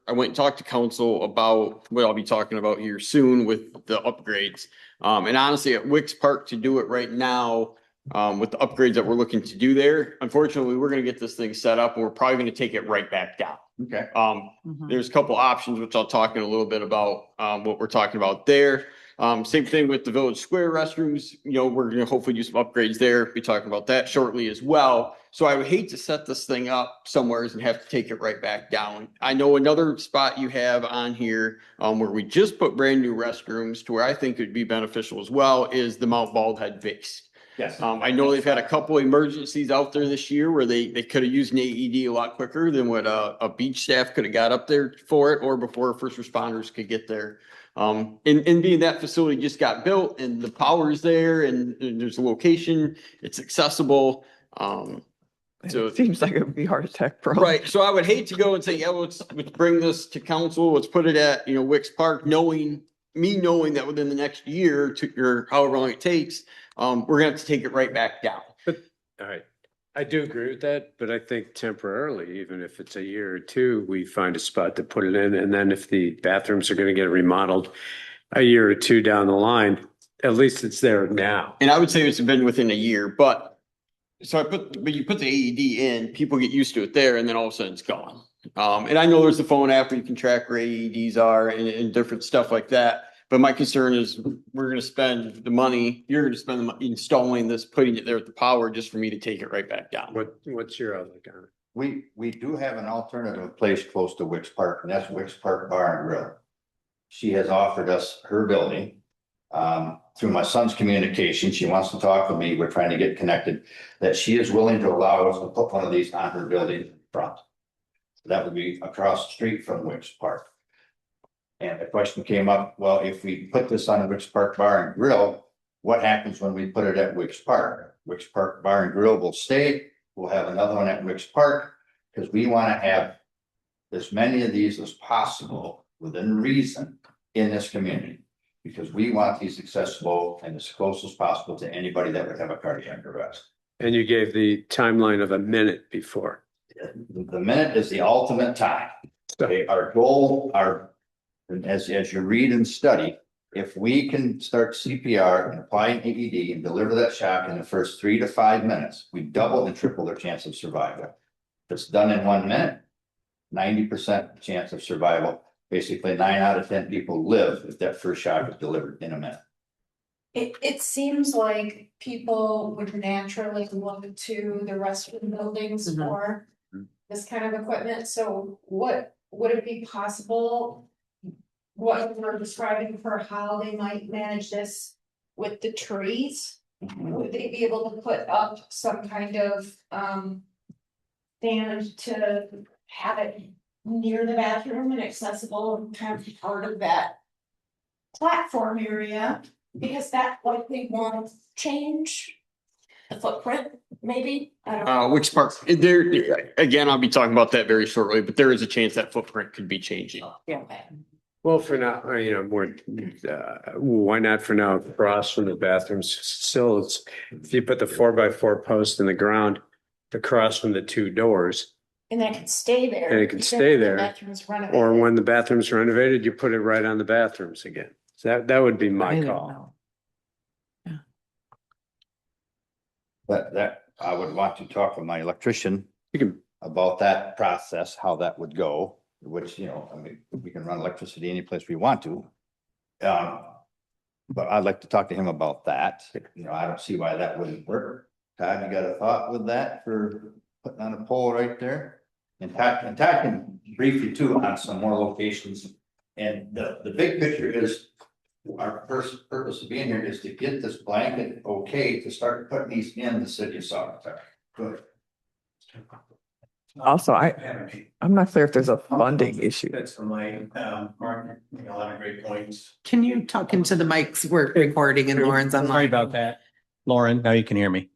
I went and talked to council about what I'll be talking about here soon with the upgrades. And honestly, at Wicks Park, to do it right now, with the upgrades that we're looking to do there, unfortunately, we're gonna get this thing set up and we're probably gonna take it right back down. Okay. There's a couple options, which I'll talk in a little bit about, what we're talking about there. Same thing with the Village Square restrooms, you know, we're gonna hopefully do some upgrades there, be talking about that shortly as well. So I would hate to set this thing up somewheres and have to take it right back down. I know another spot you have on here, where we just put brand new restrooms to where I think it'd be beneficial as well is the Mount Baldhead Vix. Yes. I know they've had a couple emergencies out there this year where they could have used an AED a lot quicker than what a beach staff could have got up there for it or before first responders could get there. And being that facility just got built and the power's there and there's a location, it's accessible. So it seems like it would be heart attack prone. right. So I would hate to go and say, yeah, let's bring this to council. Let's put it at, Wicks Park, knowing that within the next year or however long it takes, we're gonna have to take it right back down. All right. I do agree with that, but I think temporarily, even if it's a year or two, we find a spot to put it in. And then if the bathrooms are going to get remodeled a year or two down the line, at least it's there now. And I would say it's been within a year, but you put the AED in, people get used to it there and then all of a sudden it's gone. And I know there's the phone app where you can track where AEDs are and different stuff like that. But my concern is we're gonna spend the money, you're gonna spend the money installing this, putting it there with the power just for me to take it right back down. What's your outlook on it? We do have an alternative place close to Wicks Park, and that's Wicks Park Bar and Grill. She has offered us her building. Through my son's communication, she wants to talk with me, we're trying to get connected, that she is willing to allow us to put one of these on her building in front. That would be across the street from Wicks Park. And the question came up, well, if we put this on Wicks Park Bar and Grill, what happens when we put it at Wicks Park? Wicks Park Bar and Grill will stay. We'll have another one at Wicks Park because we want to have as many of these as possible within reason in this community. Because we want these accessible and as close as possible to anybody that would have a cardiac arrest. And you gave the timeline of a minute before. The minute is the ultimate time. Okay, our goal, as you read and study, if we can start CPR and apply an AED and deliver that shock in the first 3 to 5 minutes, we double and triple their chance of survival. If it's done in 1 minute, 90% chance of survival. Basically 9 out of 10 people live if that first shock is delivered in a minute. It seems like people would naturally look to the restroom buildings for this kind of equipment, so what would it be possible? What we're describing for how they might manage this with the trees? would they be able to put up some kind of, stand to have it near the bathroom and accessible and kind of be part of that platform area? Because that likely won't change the footprint, maybe, I don't know. Which part, there, again, I'll be talking about that very shortly, but there is a chance that footprint could be changing. Yeah. Well, for now, why not for now, across from the bathrooms, still, it's, if you put the 4x4 post in the ground across from the two doors, And that could stay there. And it could even stay if the there, bathroom's renovated. or when the bathroom's renovated, you put it right on the bathrooms again. So that would be I my don't call. know. That, I would want to talk with my electrician You can, about that process, how that would go, which, you know, I mean, we can run electricity any place we want to. But I'd like to talk to him about that. You know, I don't see why that wouldn't work. Todd, you got a thought with that for putting on a pole right there? And Todd can brief you too on some more locations. And the big picture is, our first purpose of being here is to get this blanket okay to start putting these in the city of Saugatuck. Good. Also, I'm not clear if there's a funding issue. That's my, Mark, a lot of great points. Can you talk into the mics? We're recording and Lauren's online. Sorry about that. Lauren, now you can hear me.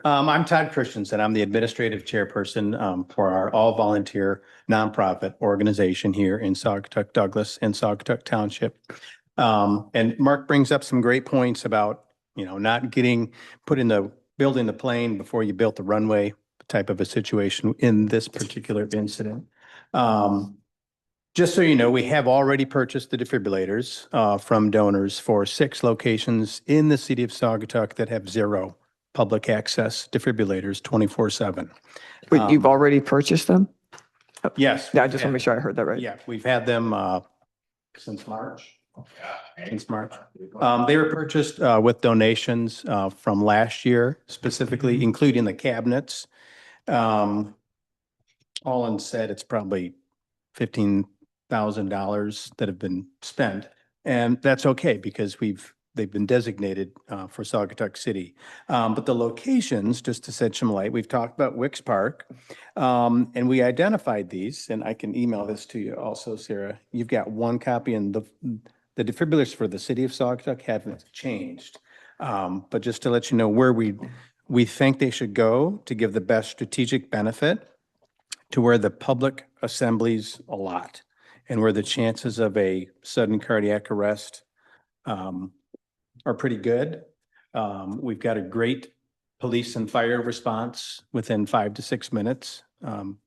I'm Todd Christensen. I'm the administrative chairperson for our all-volunteer nonprofit organization here in Saugatuck Douglas and Saugatuck Township. And Mark brings up some great points about, not building the plane before you built the runway type of a situation in this particular incident. Just so you know, we have already purchased the defibrillators from donors for 6 locations in the city of Saugatuck that have 0 public access defibrillators 24/7. But you've already purchased them? Yes. Yeah, I just want to make sure I heard that right. Yeah, we've had them since March. Since March. They were purchased with donations from last year, specifically including the cabinets. All in said, it's probably $15,000 that have been spent. And that's okay because they've been designated for Saugatuck City. But the locations, just to shed some light, we've talked about Wicks Park. And we identified these, and I can email this to you also, Sarah. You've got one copy, and the defibrillators for the city of Saugatuck haven't changed. But just to let you know where we think they should go to give the best strategic benefit to where the public assemblies a lot and where the chances of a sudden cardiac arrest are pretty good. We've got a great police and fire response within 5 to 6 minutes.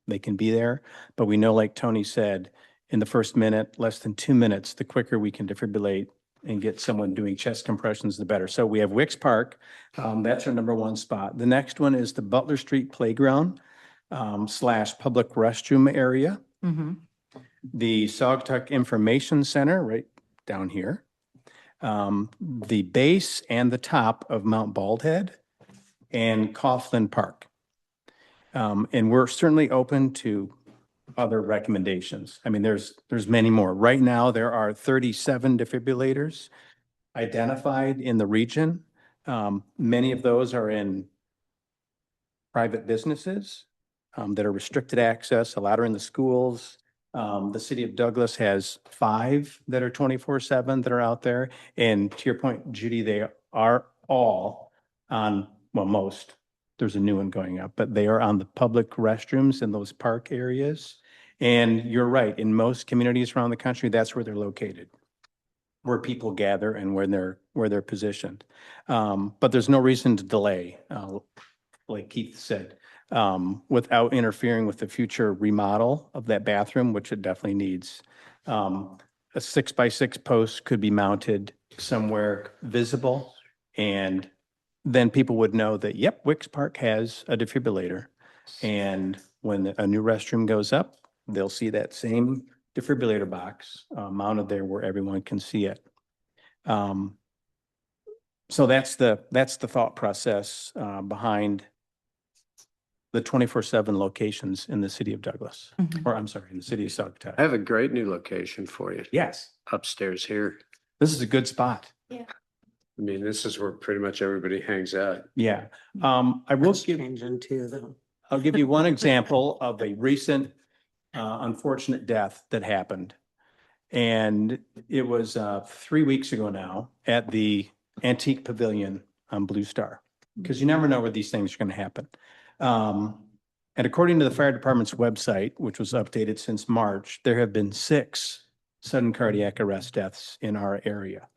They can be there, but we know, like Tony said, in the first minute, less than 2 minutes, the quicker we can defibrillate and get someone doing chest compressions, the better. So we have Wicks Park. That's our number 1 spot. The next one is the Butler Street Playground / public restroom area. Mm-hmm. The Saugatuck Information Center right down here. The base and the top of Mount Baldhead and Coughlin Park. And we're certainly open to other recommendations. I mean, there's many more. Right now, there are 37 defibrillators identified in the region. Many of those are in private businesses that are restricted access. A lot are in the schools. The city of Douglas has 5 that are 24/7 that are out there. And to your point, Judy, they are all on, well, most, there's a new one going up, but they are on the public restrooms in those park areas. And you're right, in most communities around the country, that's where they're located, where people gather and where they're positioned. But there's no reason to delay, like Keith said, without interfering with the future remodel of that bathroom, which it definitely needs. A 6x6 post could be mounted somewhere visible, and then people would know that, yep, Wicks Park has a defibrillator. And when a new restroom goes up, they'll see that same defibrillator box mounted there where everyone can see it. So that's the thought process behind the 24/7 locations in the city of Douglas, or I'm sorry, in the city of Saugatuck. I have a great new location for you. Yes, Upstairs here. this is a good spot. Yeah. I mean, this is where pretty much everybody hangs out. Yeah, I will That's give, changing too, though. I'll give you one example of a recent unfortunate death that happened. And it was 3 weeks ago now at the Antique Pavilion on Blue Star. Because you never know where these things are going to happen. And according to the fire department's website, which was updated since March, there have been 6 sudden cardiac arrest deaths in our area.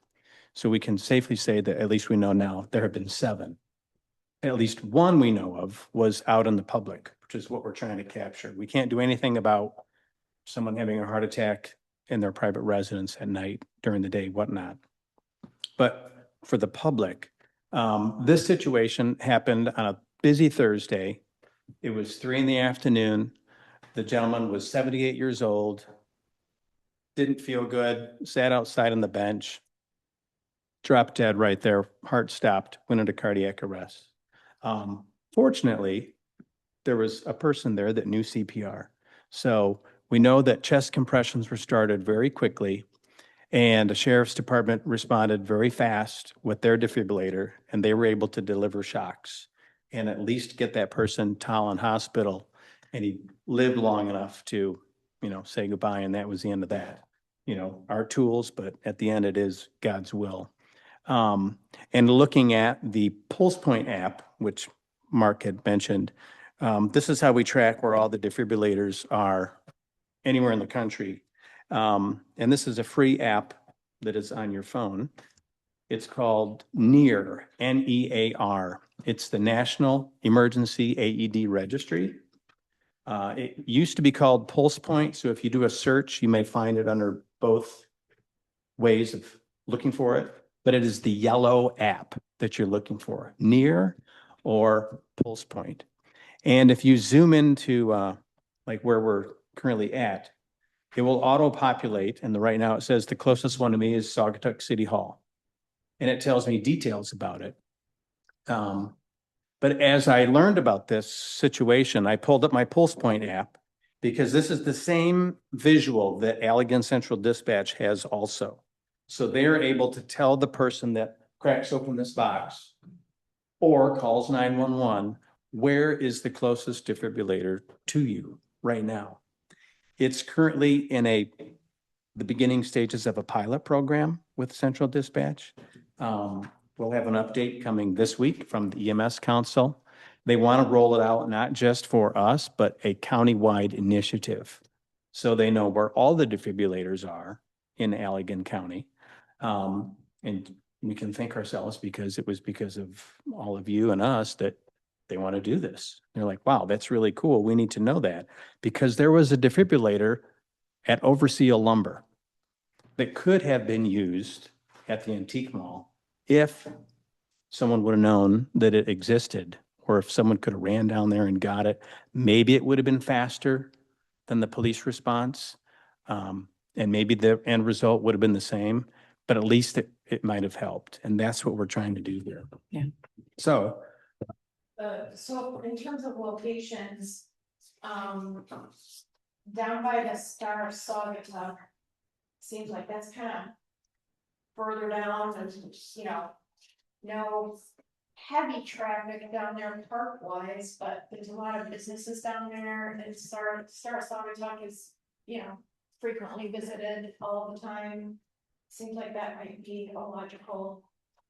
So we can safely say that, at least we know now, there have been 7. At least one we know of was out in the public, which is what we're trying to capture. We can't do anything about someone having a heart attack in their private residence at night, during the day, whatnot. But for the public, this situation happened on a busy Thursday. It was 3 p.m. The gentleman was 78 years old, didn't feel good, sat outside on the bench, dropped dead right there, heart stopped, went into cardiac arrest. Fortunately, there was a person there that knew CPR. So we know that chest compressions were started very quickly, and the sheriff's department responded very fast with their defibrillator, and they were able to deliver shocks and at least get that person to Holland Hospital. And he lived long enough to, say goodbye, and that was the end of that. Our tools, but at the end it is God's will. And looking at the Pulse Point app, which Mark had mentioned, this is how we track where all the defibrillators are anywhere in the country. And this is a free app that is on your phone. It's called NEAR, N-E-A-R. It's the National Emergency AED Registry. It used to be called Pulse Point. So if you do a search, you may find it under both ways of looking for it, but it is the yellow app that you're looking for, NEAR or Pulse Point. And if you zoom into like where we're currently at, it will auto-populate, and right now it says the closest one to me is Saugatuck City Hall. And it tells me details about it. But as I learned about this situation, I pulled up my Pulse Point app, because this is the same visual that Allegan Central Dispatch has also. So they're able to tell the person that cracks open this box or calls 911, where is the closest defibrillator to you right now? It's currently in the beginning stages of a pilot program with Central Dispatch. We'll have an update coming this week from the EMS Council. They want to roll it out not just for us, but a countywide initiative. So they know where all the defibrillators are in Allegan County. And we can thank ourselves, because it was because of all of you and us that they want to do this. They're like, wow, that's really cool. We need to know that, because there was a defibrillator at Overseal Lumber that could have been used at the Antique Mall if someone would have known that it existed, or if someone could have ran down there and got it. Maybe it would have been faster than the police response. And maybe the end result would have been the same, but at least it might have helped. And that's what we're trying to do here. Yeah. So So in terms of locations, down by the Star of Saugatuck, seems like that's kind of further down and, no heavy traffic down there park wise, but there's a lot of businesses down there, and Star of Saugatuck is, frequently visited all the time. Seems like that might be a logical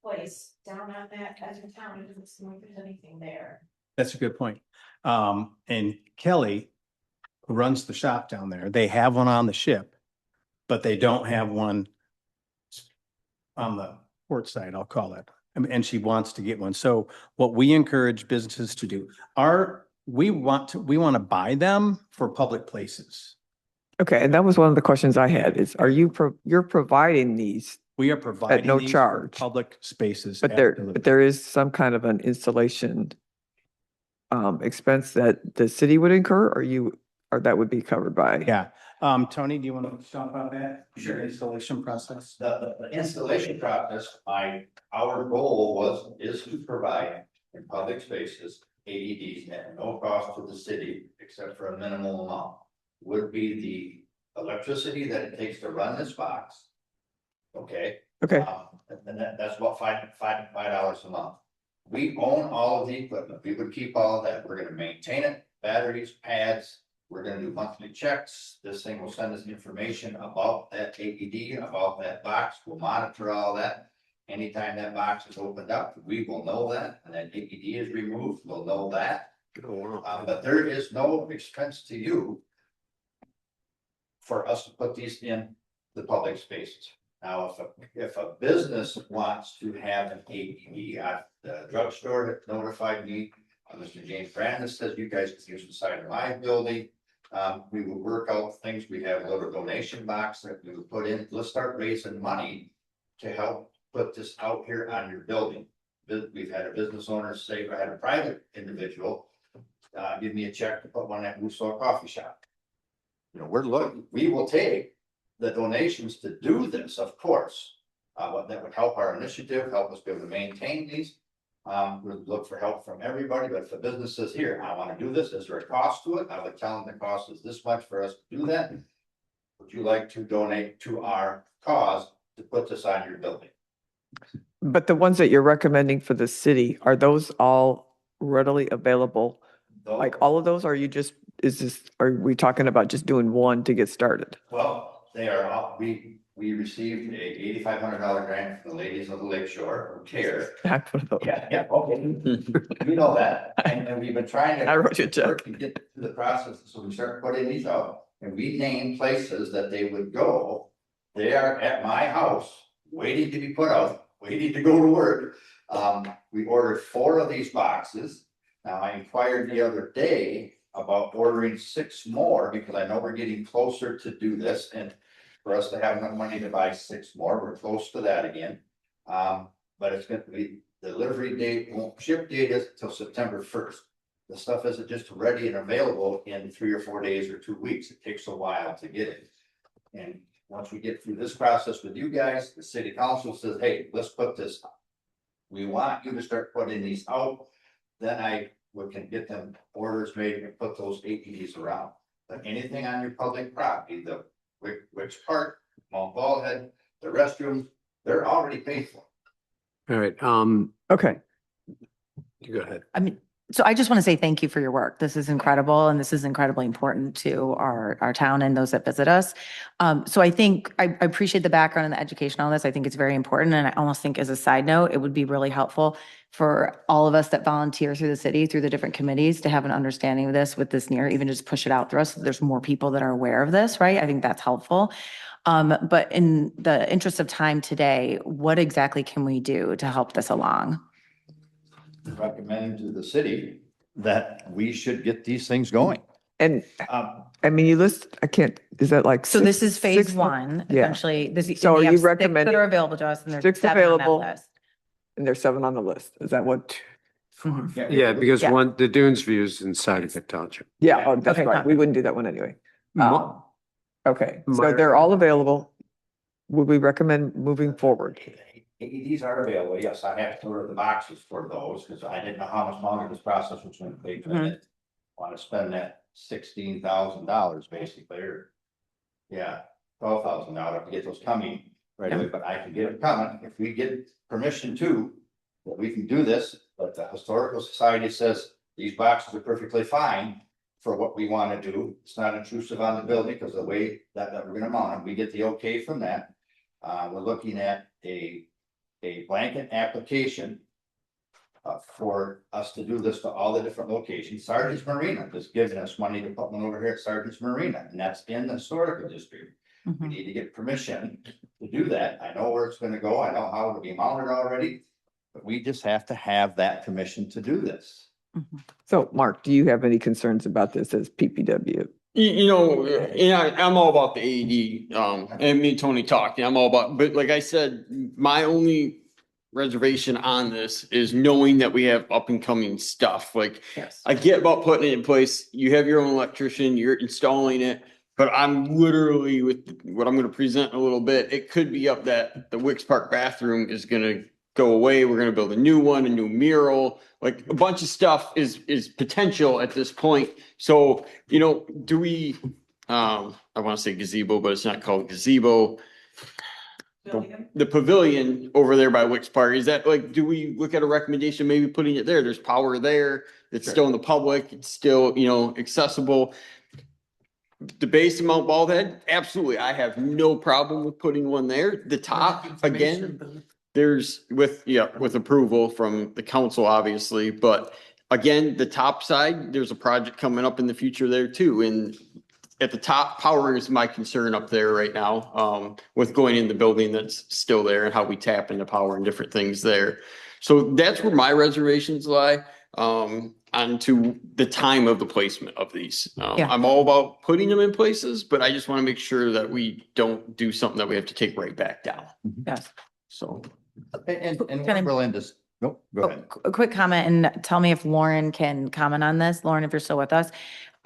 place down on that edge of town. It doesn't seem like there's anything there. that's a good point. And Kelly, who runs the shop down there, they have one on the ship, but they don't have one on the port side, I'll call it. And she wants to get one. So what we encourage businesses to do we want to buy them for public places. Okay, and that was one of the questions I had is, you're providing these, We are providing no these for charge. public spaces. but absolutely. there is some kind of an installation expense that the city would incur, or that would be covered by? Yeah. Tony, do you want to talk about that? Sure. Installation process? The installation process, our goal is to provide in public spaces AEDs at no cost to the city, except for a minimal amount. Would be the electricity that it takes to run this box. Okay. Okay. And that's about $5 a month. We own all of the equipment. We would keep all of that. We're gonna maintain it, batteries, pads. We're gonna do monthly checks. This thing will send us information about that AED, about that box. We'll monitor all that. Anytime that box is opened up, we will know that, and that AED is removed, we'll know that. But there is no expense to you for us to put these in the public spaces. Now, if a business wants to have an AED, the drugstore notified me, Mr. James Brandis says you guys can use the side of my building. We will work out things. We have a little donation box that we will put in. Let's start raising money to help put this out here on your building. We've had a business owner say, I had a private individual, give me a check to put one at Woossaw Coffee Shop. You know, we will take the donations to do this, of course. That would help our initiative, help us be able to maintain these. We'd look for help from everybody, but if the business says, here, I want to do this, is there a cost to it? I would tell them the cost is this much for us to do that. Would you like to donate to our cause to put this on your building? But the ones that you're recommending for the city, are those all readily available? Like all of those, or are we talking about just doing one to get started? Well, they are all, we received a $8,500 grant from the ladies of the Lake Shore who care. Yeah, okay. We know that, and we've been trying to. I wrote you a check. work to get through the process, so we start putting these out, and we name places that they would go. They are at my house, waiting to be put out, waiting to go to work. We ordered 4 of these boxes. Now, I inquired the other day about ordering 6 more, because I know we're getting closer to do this, and for us to have enough money to buy 6 more, we're close to that again. But it's gonna be, delivery date, ship date is till September 1st. The stuff isn't just ready and available in 3 or 4 days or 2 weeks. It takes a while to get it. And once we get through this process with you guys, the city council says, hey, let's put this. We want you to start putting these out. Then we can get them orders made and put those AEDs around. But anything on your public property, the Wicks Park, Mount Baldhead, the restrooms, they're already paid for. All right, Okay. you go ahead. I mean, so I just want to say thank you for your work. This is incredible, and this is incredibly important to our town and those that visit us. So I think I appreciate the background and the education on this. I think it's very important, and I almost think as a side note, it would be really helpful for all of us that volunteer through the city, through the different committees, to have an understanding of this with this near, even just push it out through us. So there's more people that are aware of this, right? I think that's helpful. But in the interest of time today, what exactly can we do to help this along? Recommend to the city that we should get these things going. And I mean, you list, is that like? So this is phase 6 1, Yeah. essentially. So we are have you 6 recommending that are available to us, and there's 6 7 on that available? list. And there's 7 on the list. Is that what? Yeah, because Yeah. the Dunes View is inside of the township. Yeah, oh, that's Okay, right. We wouldn't do that one anyway. Okay, so Minor- they're all available. Would we recommend moving forward? AEDs are available, yes, I have to order the boxes for those, because I didn't know how much longer this process was going to take. I didn't want to spend that $16,000 basically, or $12,000 to get those coming right away, but I can get it coming if we get permission to, that we can do this. But the Historical Society says these boxes are perfectly fine for what we want to do. It's not intrusive on the building, because the way that we're going to mount them, we get the okay from that. We're looking at a blanket application for us to do this to all the different locations. Sargent's Marina is giving us money to put one over here at Sargent's Marina, and that's in the historical district. We need to get permission to do that. I know where it's gonna go. I know how it'll be mounted already, but we just have to have that permission to do this. So Mark, do you have any concerns about this as PPW? You know, I'm all about the AED, and me and Tony talked, I'm all about, but like I said, my only reservation on this is knowing that we have up and coming stuff. Like, Yes. I get about putting it in place. You have your own electrician, you're installing it, but I'm literally with what I'm going to present in a little bit. It could be up that the Wicks Park bathroom is going to go away. We're going to build a new one, a new mural, like a bunch of stuff is potential at this point. So, you know, do we, I want to say gazebo, but it's not called gazebo. the pavilion over there by Wicks Park, is that like, do we look at a recommendation, maybe putting it there? There's power there. It's still in the public. It's still, accessible. The base of Mount Baldhead, absolutely. I have no problem with putting one there. The top, again, there's with approval from the council, obviously, but again, the top side, there's a project coming up in the future there too. And at the top, power is my concern up there right now, with going in the building that's still there and how we tap into power and different things there. So that's where my reservations lie, onto the time of the placement of these. Yeah. I'm all about putting them in places, but I just want to make sure that we don't do something that we have to take right back down. Yes. So. And Can I- we're in this, nope, go ahead. A quick comment and tell me if Lauren can comment on this. Lauren, if you're still with us.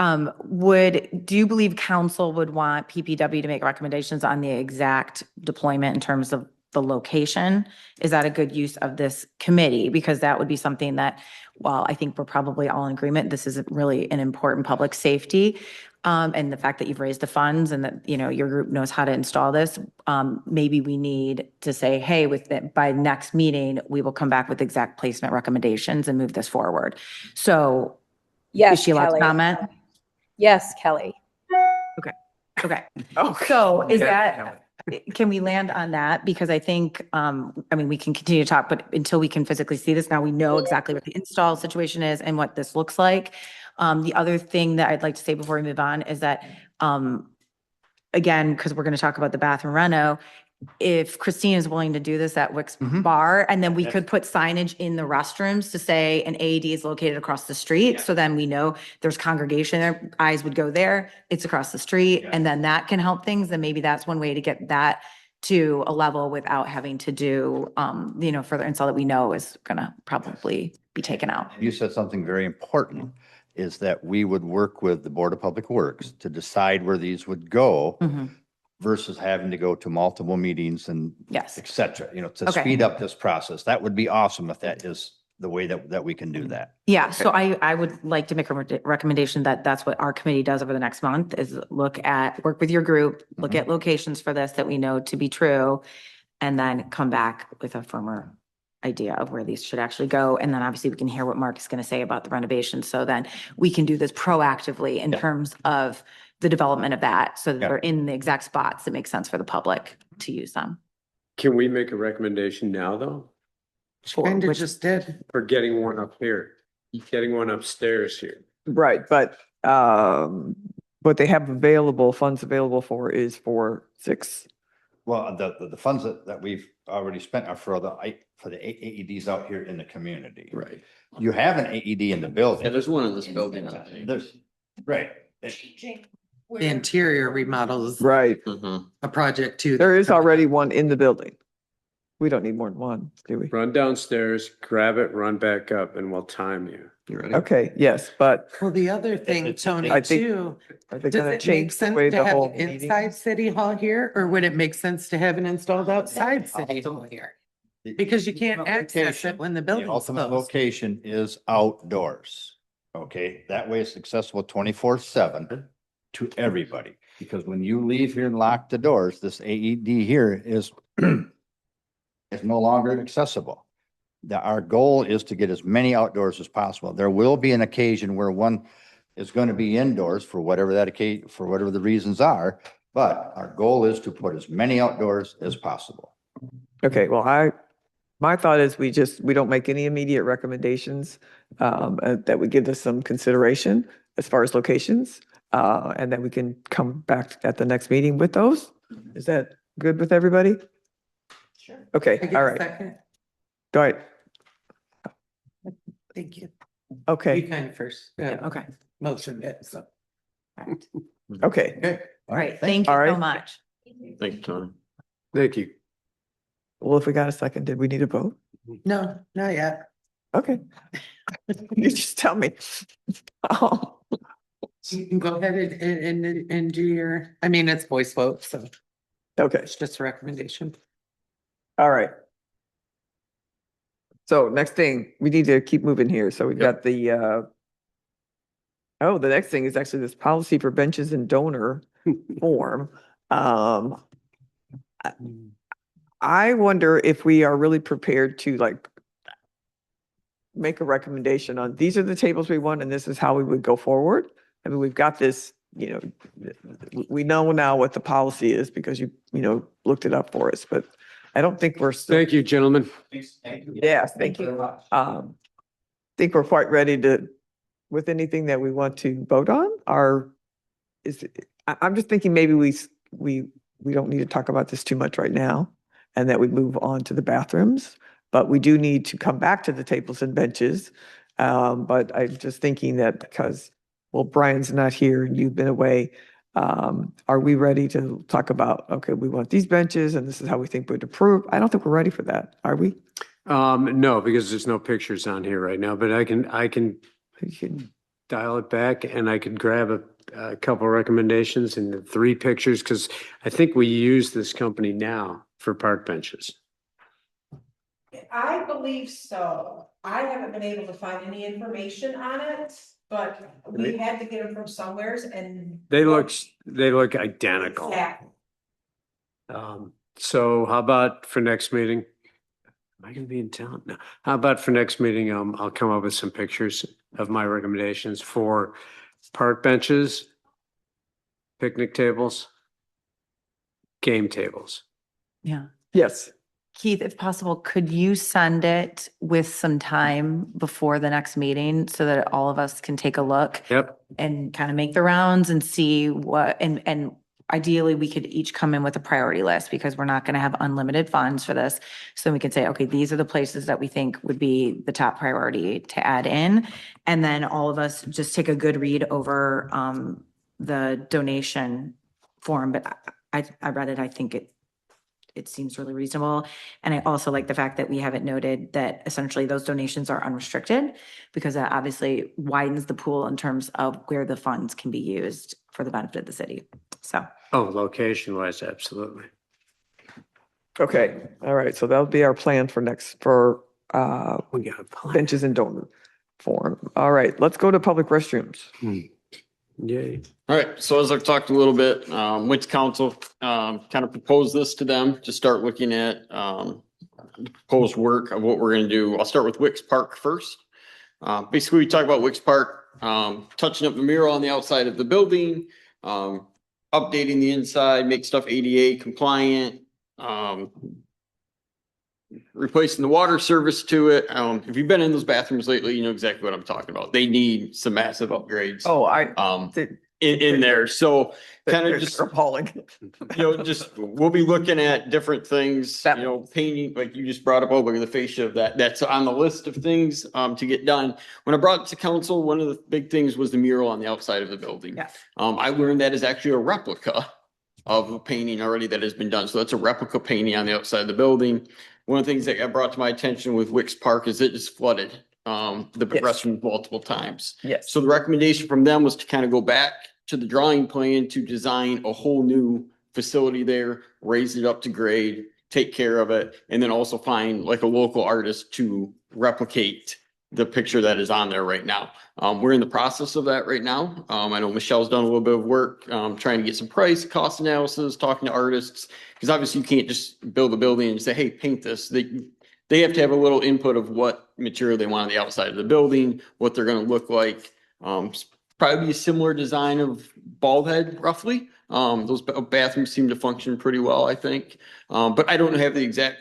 Do you believe council would want PPW to make recommendations on the exact deployment in terms of the location? Is that a good use of this committee? Because that would be something that, while I think we're probably all in agreement, this is really an important public safety. And the fact that you've raised the funds and that, your group knows how to install this, maybe we need to say, hey, by next meeting, we will come back with exact placement recommendations and move this forward. So is Yes, she allowed to Kelly. comment? Yes, Kelly. Okay. Oh, So is that, can we land on that? Because I think, we can continue to talk, but until we can physically see this, now we know exactly what the install situation is and what this looks like. The other thing that I'd like to say before we move on is that, again, because we're going to talk about the bathroom reno, if Christine is willing to do this at Wicks Bar, and then we could put signage in the restrooms to say an AED is located across the street. So then we know there's congregation there, eyes would go there, it's across the street, and then that can help things. And maybe that's one way to get that to a level without having to do, further install that we know is gonna probably be taken out. You said something very important, is that we would work with the Board of Public Works to decide where these would go versus having to go to multiple meetings and Yes. et cetera, to Okay. speed up this process. That would be awesome if that is the way that we can do that. Yeah, so I would like to make a recommendation that that's what our committee does over the next month is work with your group, look at locations for this that we know to be true, and then come back with a firmer idea of where these should actually go. And then obviously we can hear what Mark is going to say about the renovation. So then we can do this proactively in terms of the development of that, so that they're in the exact spots that make sense for the public to use them. Can we make a recommendation now, though? Kind of Which- just did. For getting one up here, getting one upstairs here? right, but what they have funds available for is for 6. Well, the funds that we've already spent are for the AEDs out here in the community. Right. You have an AED in the Yeah, building. there's one in this building. There's, right. The interior remodel is Right, a project too. there is already one in the building. We don't need more than one, do we? Run downstairs, grab it, run back up, and we'll time you. You ready? Okay, yes, but Well, the other thing, Tony, I think- too, are they does gonna it make change the sense way to the have whole it meeting? inside City Hall here, or would it make sense to have it installed outside City Hall here? Because you can't access it when the The building's ultimate closed. location is outdoors. Okay, that way it's accessible 24/7 to everybody. Because when you leave here and lock the doors, this AED here is is no longer accessible. Our goal is to get as many outdoors as possible. There will be an occasion where one is going to be indoors for whatever for whatever the reasons are. But our goal is to put as many outdoors as possible. Okay, well, my thought is we don't make any immediate recommendations, that would give this some consideration as far as locations, and then we can come back at the next meeting with those. Is that good with everybody? Sure. Okay, I get all a right, second? all right, Thank you. You okay, kind of first. Okay. Motion it, so. okay. Okay. All right, thank you All so right. much. Thank you, Tony. Thank you. Well, if we got a second, did we need a vote? No, not yet. Okay. You just tell me. Oh, You can go ahead and do your, it's voice vote, so okay, it's just a recommendation. all right. So next thing, we need to keep moving here. So we've got the next thing is actually this policy for benches and donor form. I wonder if we are really prepared to like make a recommendation on, these are the tables we want and this is how we would go forward. I mean, we've got this, you know, we know now what the policy is because you looked it up for us, but I don't think we're still. Thank you, gentlemen. Thank you. Yes, thank you. Think we're quite ready to, with anything that we want to vote on, or I'm just thinking maybe we don't need to talk about this too much right now and that we move on to the bathrooms, but we do need to come back to the tables and benches. But I'm just thinking that because, well, Brian's not here and you've been away, are we ready to talk about, okay, we want these benches and this is how we think we'd approve? I don't think we're ready for that. Are we? No, because there's no pictures on here right now, but I can dial it back and I could grab a couple recommendations and the 3 pictures, because I think we use this company now for park benches. I believe so. I haven't been able to find any information on it, but we had to get them from somewheres and. They look identical. Exactly. So how about for next meeting? Am I gonna be in town? No. How about for next meeting, I'll come up with some pictures of my recommendations for park benches, picnic tables, game tables. Yeah. Yes. Keith, if possible, could you send it with some time before the next meeting so that all of us can take a look? Yep. And kind of make the rounds and see what, and ideally we could each come in with a priority list because we're not going to have unlimited funds for this. So we can say, okay, these are the places that we think would be the top priority to add in. And then all of us just take a good read over the donation form. But I read it, I think it seems really reasonable. And I also like the fact that we have it noted that essentially those donations are unrestricted because that obviously widens the pool in terms of where the funds can be used for the benefit of the city. So. Oh, location wise, absolutely. Okay. All right. So that'll be our plan for We got a plan. benches and donor form. All right. Let's go to public restrooms. Yay. All right, so as I've talked a little bit, with council, kind of proposed this to them to start looking at, the proposed work of what we're gonna do. I'll start with Wicks Park first. Basically, we talk about Wicks Park, touching up the mural on the outside of the building, updating the inside, make stuff ADA compliant, replacing the water service to it. If you've been in those bathrooms lately, you know exactly what I'm talking about. They need some massive upgrades. Oh, In there. So kind of they're just, appalling. we'll be looking at different things, painting, like you just brought up, oh, look at the fascia of that. That's on the list of things to get done. When I brought it to council, one of the big things was the mural on the outside of the building. Yeah. I learned that is actually a replica of a painting already that has been done. So that's a replica painting on the outside of the building. One of the things that got brought to my attention with Wicks Park is it is flooded. The restroom multiple times. Yes. So the recommendation from them was to kind of go back to the drawing plan to design a whole new facility there, raise it up to grade, take care of it, and then also find like a local artist to replicate the picture that is on there right now. We're in the process of that right now. I know Michelle's done a little bit of work, trying to get some price, cost analysis, talking to artists, because obviously you can't just build a building and say, hey, paint this. They have to have a little input of what material they want on the outside of the building, what they're going to look like. Probably a similar design of Bald Head, roughly. Those bathrooms seem to function pretty well, I think. But I don't have the exact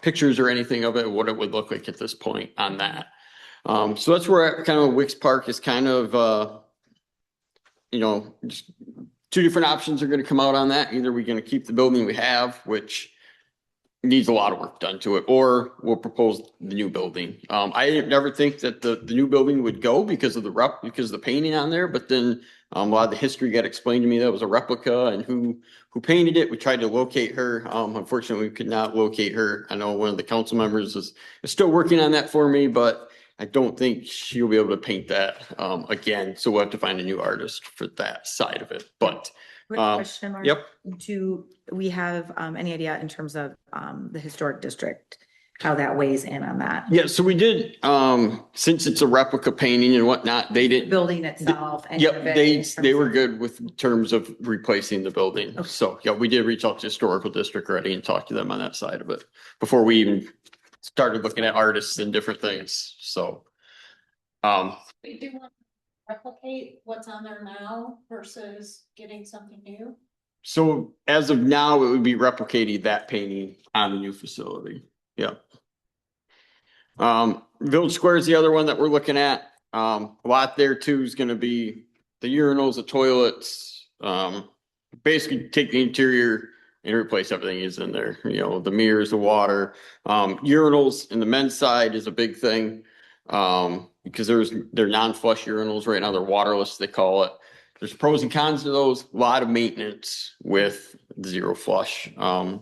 pictures or anything of it, what it would look like at this point on that. So that's where kind of Wicks Park is kind of, just 2 different options are going to come out on that. Either we're going to keep the building we have, which needs a lot of work done to it, or we'll propose the new building. I never think that the new building would go because of the painting on there, but then a lot of the history got explained to me that it was a replica and who painted it. We tried to locate her. Unfortunately, we could not locate her. I know one of the council members is still working on that for me, but I don't think she'll be able to paint that again. So we'll have to find a new artist for that side of it. But Quick question, Mark. yep. Do we have any idea in terms of the historic district how that weighs in on that. Yeah, so we did, since it's a replica painting and whatnot, they didn't. Building itself. and Yep, of it they in terms were of- good with terms of replacing the building. Okay. So, yeah, we did reach out to historical district already and talk to them on that side of it before we even started looking at artists and different things. So, We do want to replicate what's on there now versus getting something new. so as of now, it would be replicating that painting on the new facility. Yeah. Village Square is the other one that we're looking at. A lot there too is gonna be the urinals, the toilets, basically take the interior and replace everything is in there, you know, the mirrors, the water. Urinals in the men's side is a big thing. Because they're non-flush urinals right now, they're waterless, they call it. There's pros and cons to those, a lot of maintenance with zero flush.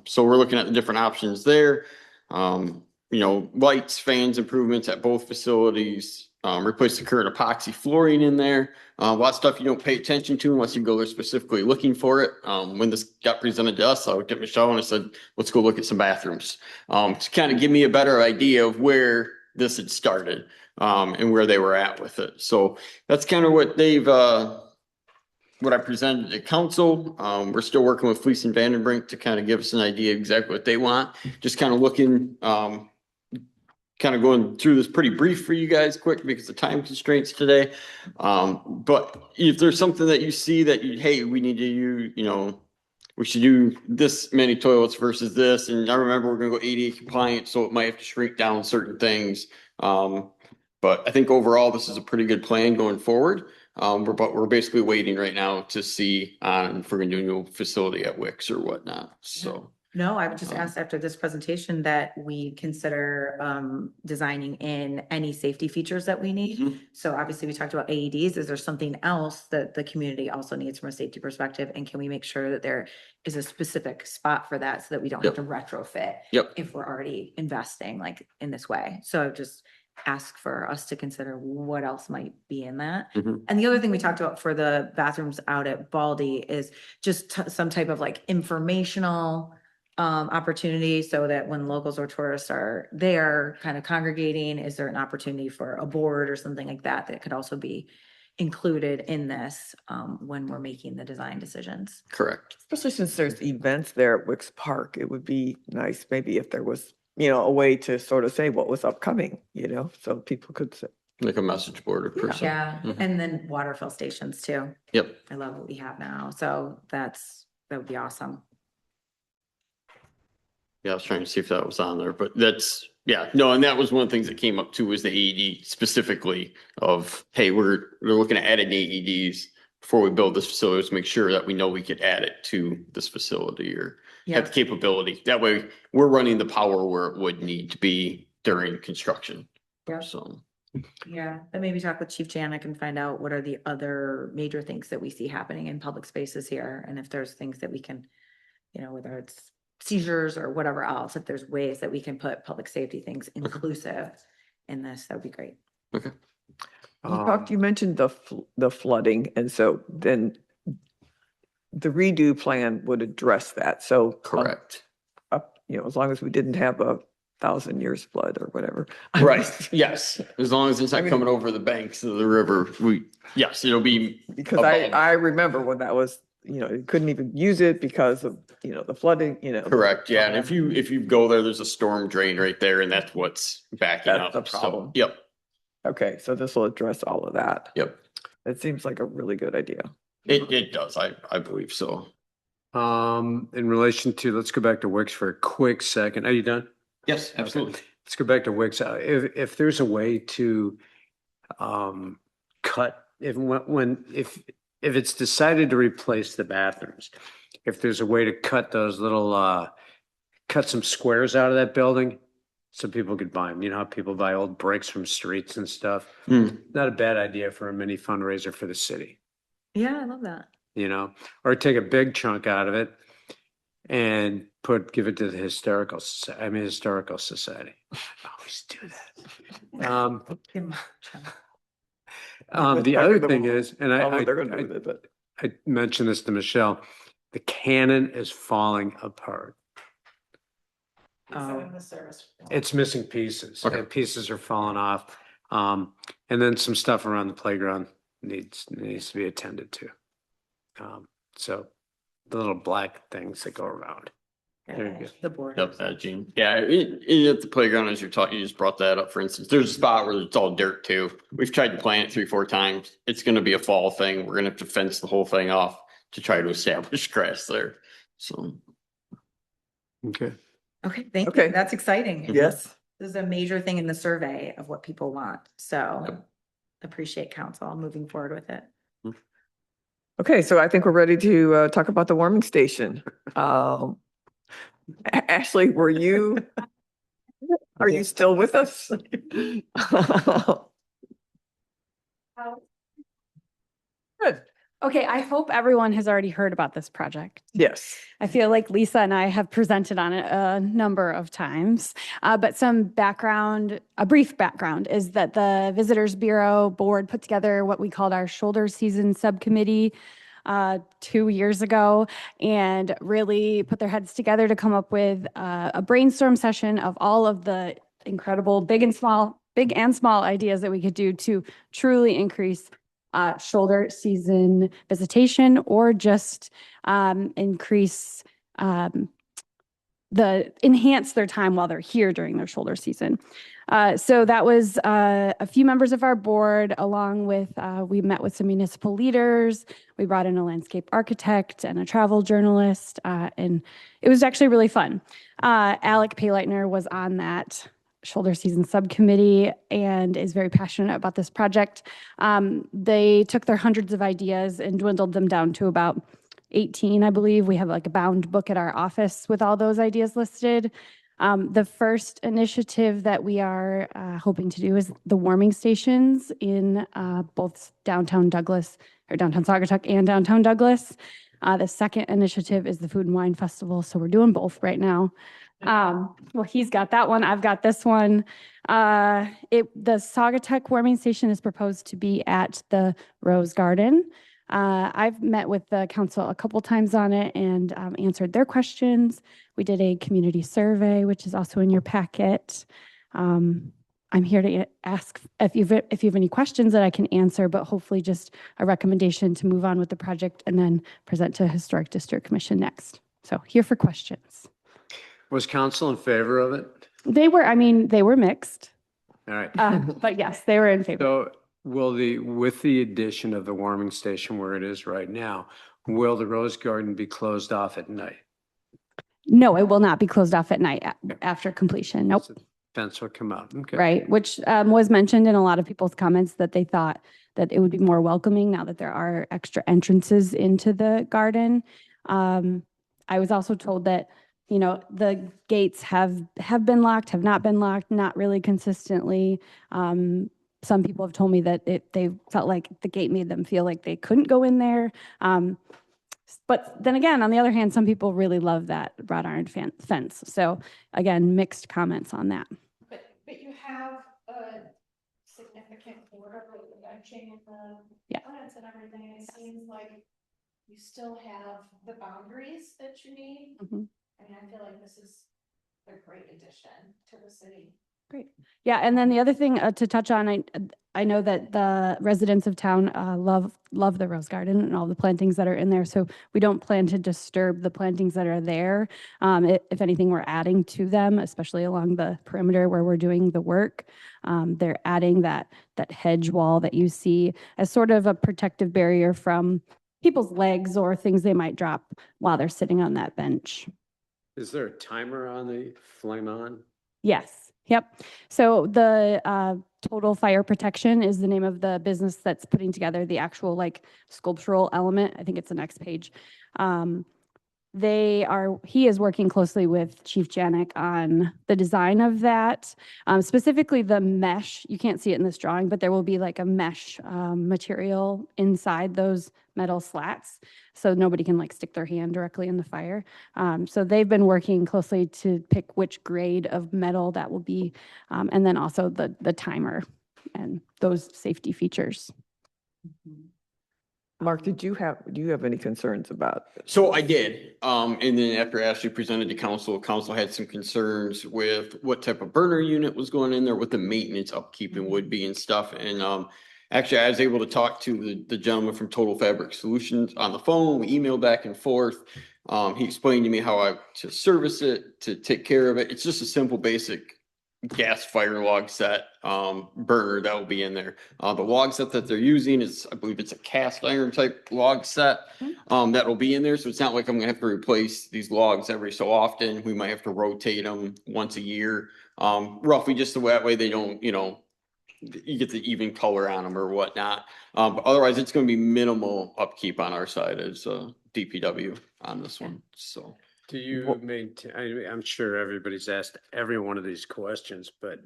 So we're looking at the different options there. You know, lights, fans, improvements at both facilities, replace the current epoxy flooring in there. A lot of stuff you don't pay attention to unless you go there specifically looking for it. When this got presented to us, I looked at Michelle and I said, let's go look at some bathrooms. To kind of give me a better idea of where this had started, and where they were at with it. So that's kind of what they've, what I presented to council. We're still working with Fleece and Vandenbrink to kind of give us an idea exactly what they want. Just kind of looking, kind of going through this pretty brief for you guys quick because of time constraints today. But if there's something that you see that you, hey, we need to use, you know, we should do this many toilets versus this. And I remember we're gonna go ADA compliant, so it might have to shrink down certain things. But I think overall, this is a pretty good plan going forward. But we're basically waiting right now to see if we're gonna do a new facility at Wicks or whatnot, so. No, I would just ask after this presentation that we consider designing in any safety features that we need. Mhm. So obviously we talked about AEDs. Is there something else that the community also needs from a safety perspective? And can we make sure that there is a specific spot for that so that we don't have to retrofit? Yep. If we're already investing like in this way. So just ask for us to consider what else might be in that. Mhm. And the other thing we talked about for the bathrooms out at Baldy is just some type of like informational opportunity so that when locals or tourists are there kind of congregating, is there an opportunity for a board or something like that that could also be included in this when we're making the design decisions? Correct. Especially since there's events there at Wicks Park, it would be nice maybe if there was, you know, a way to sort of say what was upcoming, you know, so people could say. Like a message board or person. Yeah, Mhm. and then water fill stations too. Yep. I love what we have now. So that would be awesome. Yeah, I was trying to see if that was on there, but that's, yeah, no, and that was one of the things that came up too, was the AED specifically of, hey, we're looking at adding AEDs before we build this facility, to make sure that we know we could add it to this facility or have the capability. That way we're running the power where it would need to be during construction. Yeah. So. Yeah, and maybe talk with Chief Janik and find out what are the other major things that we see happening in public spaces here. And if there's things that we can, you know, whether it's seizures or whatever else, if there's ways that we can put public safety things inclusive in this, that would be great. Okay. You mentioned the flooding, and so then the redo plan would address that, so. Correct. You know, as long as we didn't have 1,000 years flood or whatever. Right, yes, as long as it's I not mean- coming over the banks of the river, yes, it'll be. Because above. I remember when that was, you know, you couldn't even use it because of, you know, the flooding, you know. Correct, yeah, and if you go there, there's a storm drain right there and that's what's backing That's up. the So, problem. Yep, Okay, so this will address all of that. yep, It seems like a really good idea. it does, I believe so. In relation to, let's go back to Wicks for a quick second. Are you done? Yes, absolutely. Let's go back to Wicks. If there's a way to cut, if it's decided to replace the bathrooms, if there's a way to cut those little cut some squares out of that building so people could buy them. You know how people buy old bricks from streets and stuff? Not a bad idea for a mini fundraiser for the city, Yeah, I love that. you know, or take a big chunk out of it and give it to the historical society. I always do that. Give 'em a chunk. The other thing is, and I don't know what they're gonna do with it, but. I mentioned this to Michelle, the cannon is falling apart. Considering the service. It's missing pieces, Okay. and pieces are falling off. And then some stuff around the playground needs to be attended to. So the little black things that go around. There you go. The board. Yep, that Gene. Yeah, at the playground, as you're talking, you just brought that up, for instance, there's a spot where it's all dirt too. We've tried to plant it 3-4 times. It's gonna be a fall thing. We're gonna have to fence the whole thing off to try to establish grass there. So. Okay. Okay, thank Okay. you. That's exciting. Yes. This is a major thing in the survey of what people want. So Yep. appreciate council moving forward with it. Okay, so I think we're ready to talk about the warming station. Ashley, are you still with us? Good. Okay, I hope everyone has already heard about this project. Yes. I feel like Lisa and I have presented on it a number of times, but some background, a brief background is that the Visitors Bureau Board put together what we called our shoulder season subcommittee 2 years ago and really put their heads together to come up with a brainstorm session of all of the incredible big and small ideas that we could do to truly increase shoulder season visitation or just enhance their time while they're here during their shoulder season. So that was a few members of our board, along with, we met with some municipal leaders. We brought in a landscape architect and a travel journalist, and it was actually really fun. Alec Payleitner was on that shoulder season subcommittee and is very passionate about this project. They took their hundreds of ideas and dwindled them down to about 18, I believe. We have like a bound book at our office with all those ideas listed. The first initiative that we are hoping to do is the warming stations in both downtown Douglas or downtown Saugatuck and downtown Douglas. The second initiative is the Food and Wine Festival. So we're doing both right now. Well, he's got that one. I've got this one. The Saugatuck warming station is proposed to be at the Rose Garden. I've met with the council a couple times on it and answered their questions. We did a community survey, which is also in your packet. I'm here to ask if you have any questions that I can answer, but hopefully just a recommendation to move on with the project and then present to Historic District Commission next. So here for questions. Was council in favor of it? They were mixed, All right. but yes, they were in favor. So with the addition of the warming station where it is right now, will the Rose Garden be closed off at night? No, it will not be closed off at night after completion. Nope. So the fence will come out. Okay. Right, which was mentioned in a lot of people's comments that they thought that it would be more welcoming now that there are extra entrances into the garden. I was also told that, you know, the gates have been locked, have not been locked, not really consistently. Some people have told me that they felt like the gate made them feel like they couldn't go in there. But then again, on the other hand, some people really love that wrought iron fence. So again, mixed comments on that. But you have a significant border with the benching and the plants and everything. It seems like you still have the boundaries that you need. Mhm. I mean, I feel like this is a great addition to the city. Great. Yeah, and then the other thing to touch on, I know that the residents of town love the Rose Garden and all the plantings that are in there. So we don't plan to disturb the plantings that are there. If anything, we're adding to them, especially along the perimeter where we're doing the work. They're adding that hedge wall that you see as sort of a protective barrier from people's legs or things they might drop while they're sitting on that bench. Is there a timer on the flame on? Yes. Yep. So the Total Fire Protection is the name of the business that's putting together the actual like sculptural element. I think it's the next page. He is working closely with Chief Janik on the design of that, specifically the mesh. You can't see it in this drawing, but there will be like a mesh material inside those metal slats, so nobody can like stick their hand directly in the fire. So they've been working closely to pick which grade of metal that will be, and then also the timer and those safety features. Mark, do you have any concerns about? So I did, and then after Ashley presented to council, council had some concerns with what type of burner unit was going in there, what the maintenance upkeep and would be and stuff, and, actually, I was able to talk to the gentleman from Total Fabric Solutions on the phone, we emailed back and forth. He explained to me how to service it, to take care of it, it's just a simple, basic gas fire log set, burner that will be in there. The log set that they're using is, I believe it's a cast iron type log set, that will be in there. So it's not like I'm gonna have to replace these logs every so often. We might have to rotate them once a year, roughly just the way they don't, you get the even color on them or whatnot. But otherwise it's gonna be minimal upkeep on our side as DPW on this one, so. Do you maintain, I'm sure everybody's asked every one of these questions, but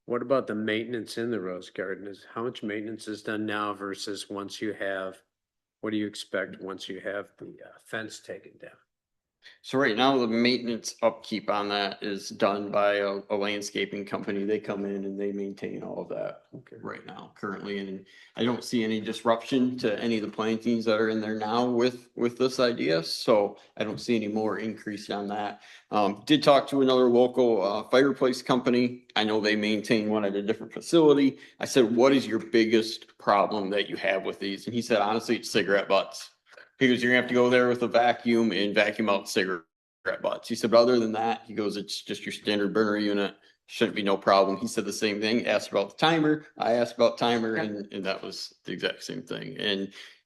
what about the maintenance in the rose garden? How much maintenance is done now versus once you have, what do you expect once you have the fence taken down? So right now, the maintenance upkeep on that is done by a landscaping company. They come in and they maintain all of that right now, currently. And I don't see any disruption to any of the plantings that are in there now with this idea. So I don't see any more increase on that. Did talk to another local fireplace company. I know they maintain one at a different facility. I said, what is your biggest problem that you have with these? And he said, honestly, it's cigarette butts. He goes, you're gonna have to go there with a vacuum and vacuum out cigarette butts. He said, but other than that, he goes, it's just your standard burner unit. Shouldn't be no problem. He said the same thing, asked about the timer. I asked about timer and that was the exact same thing.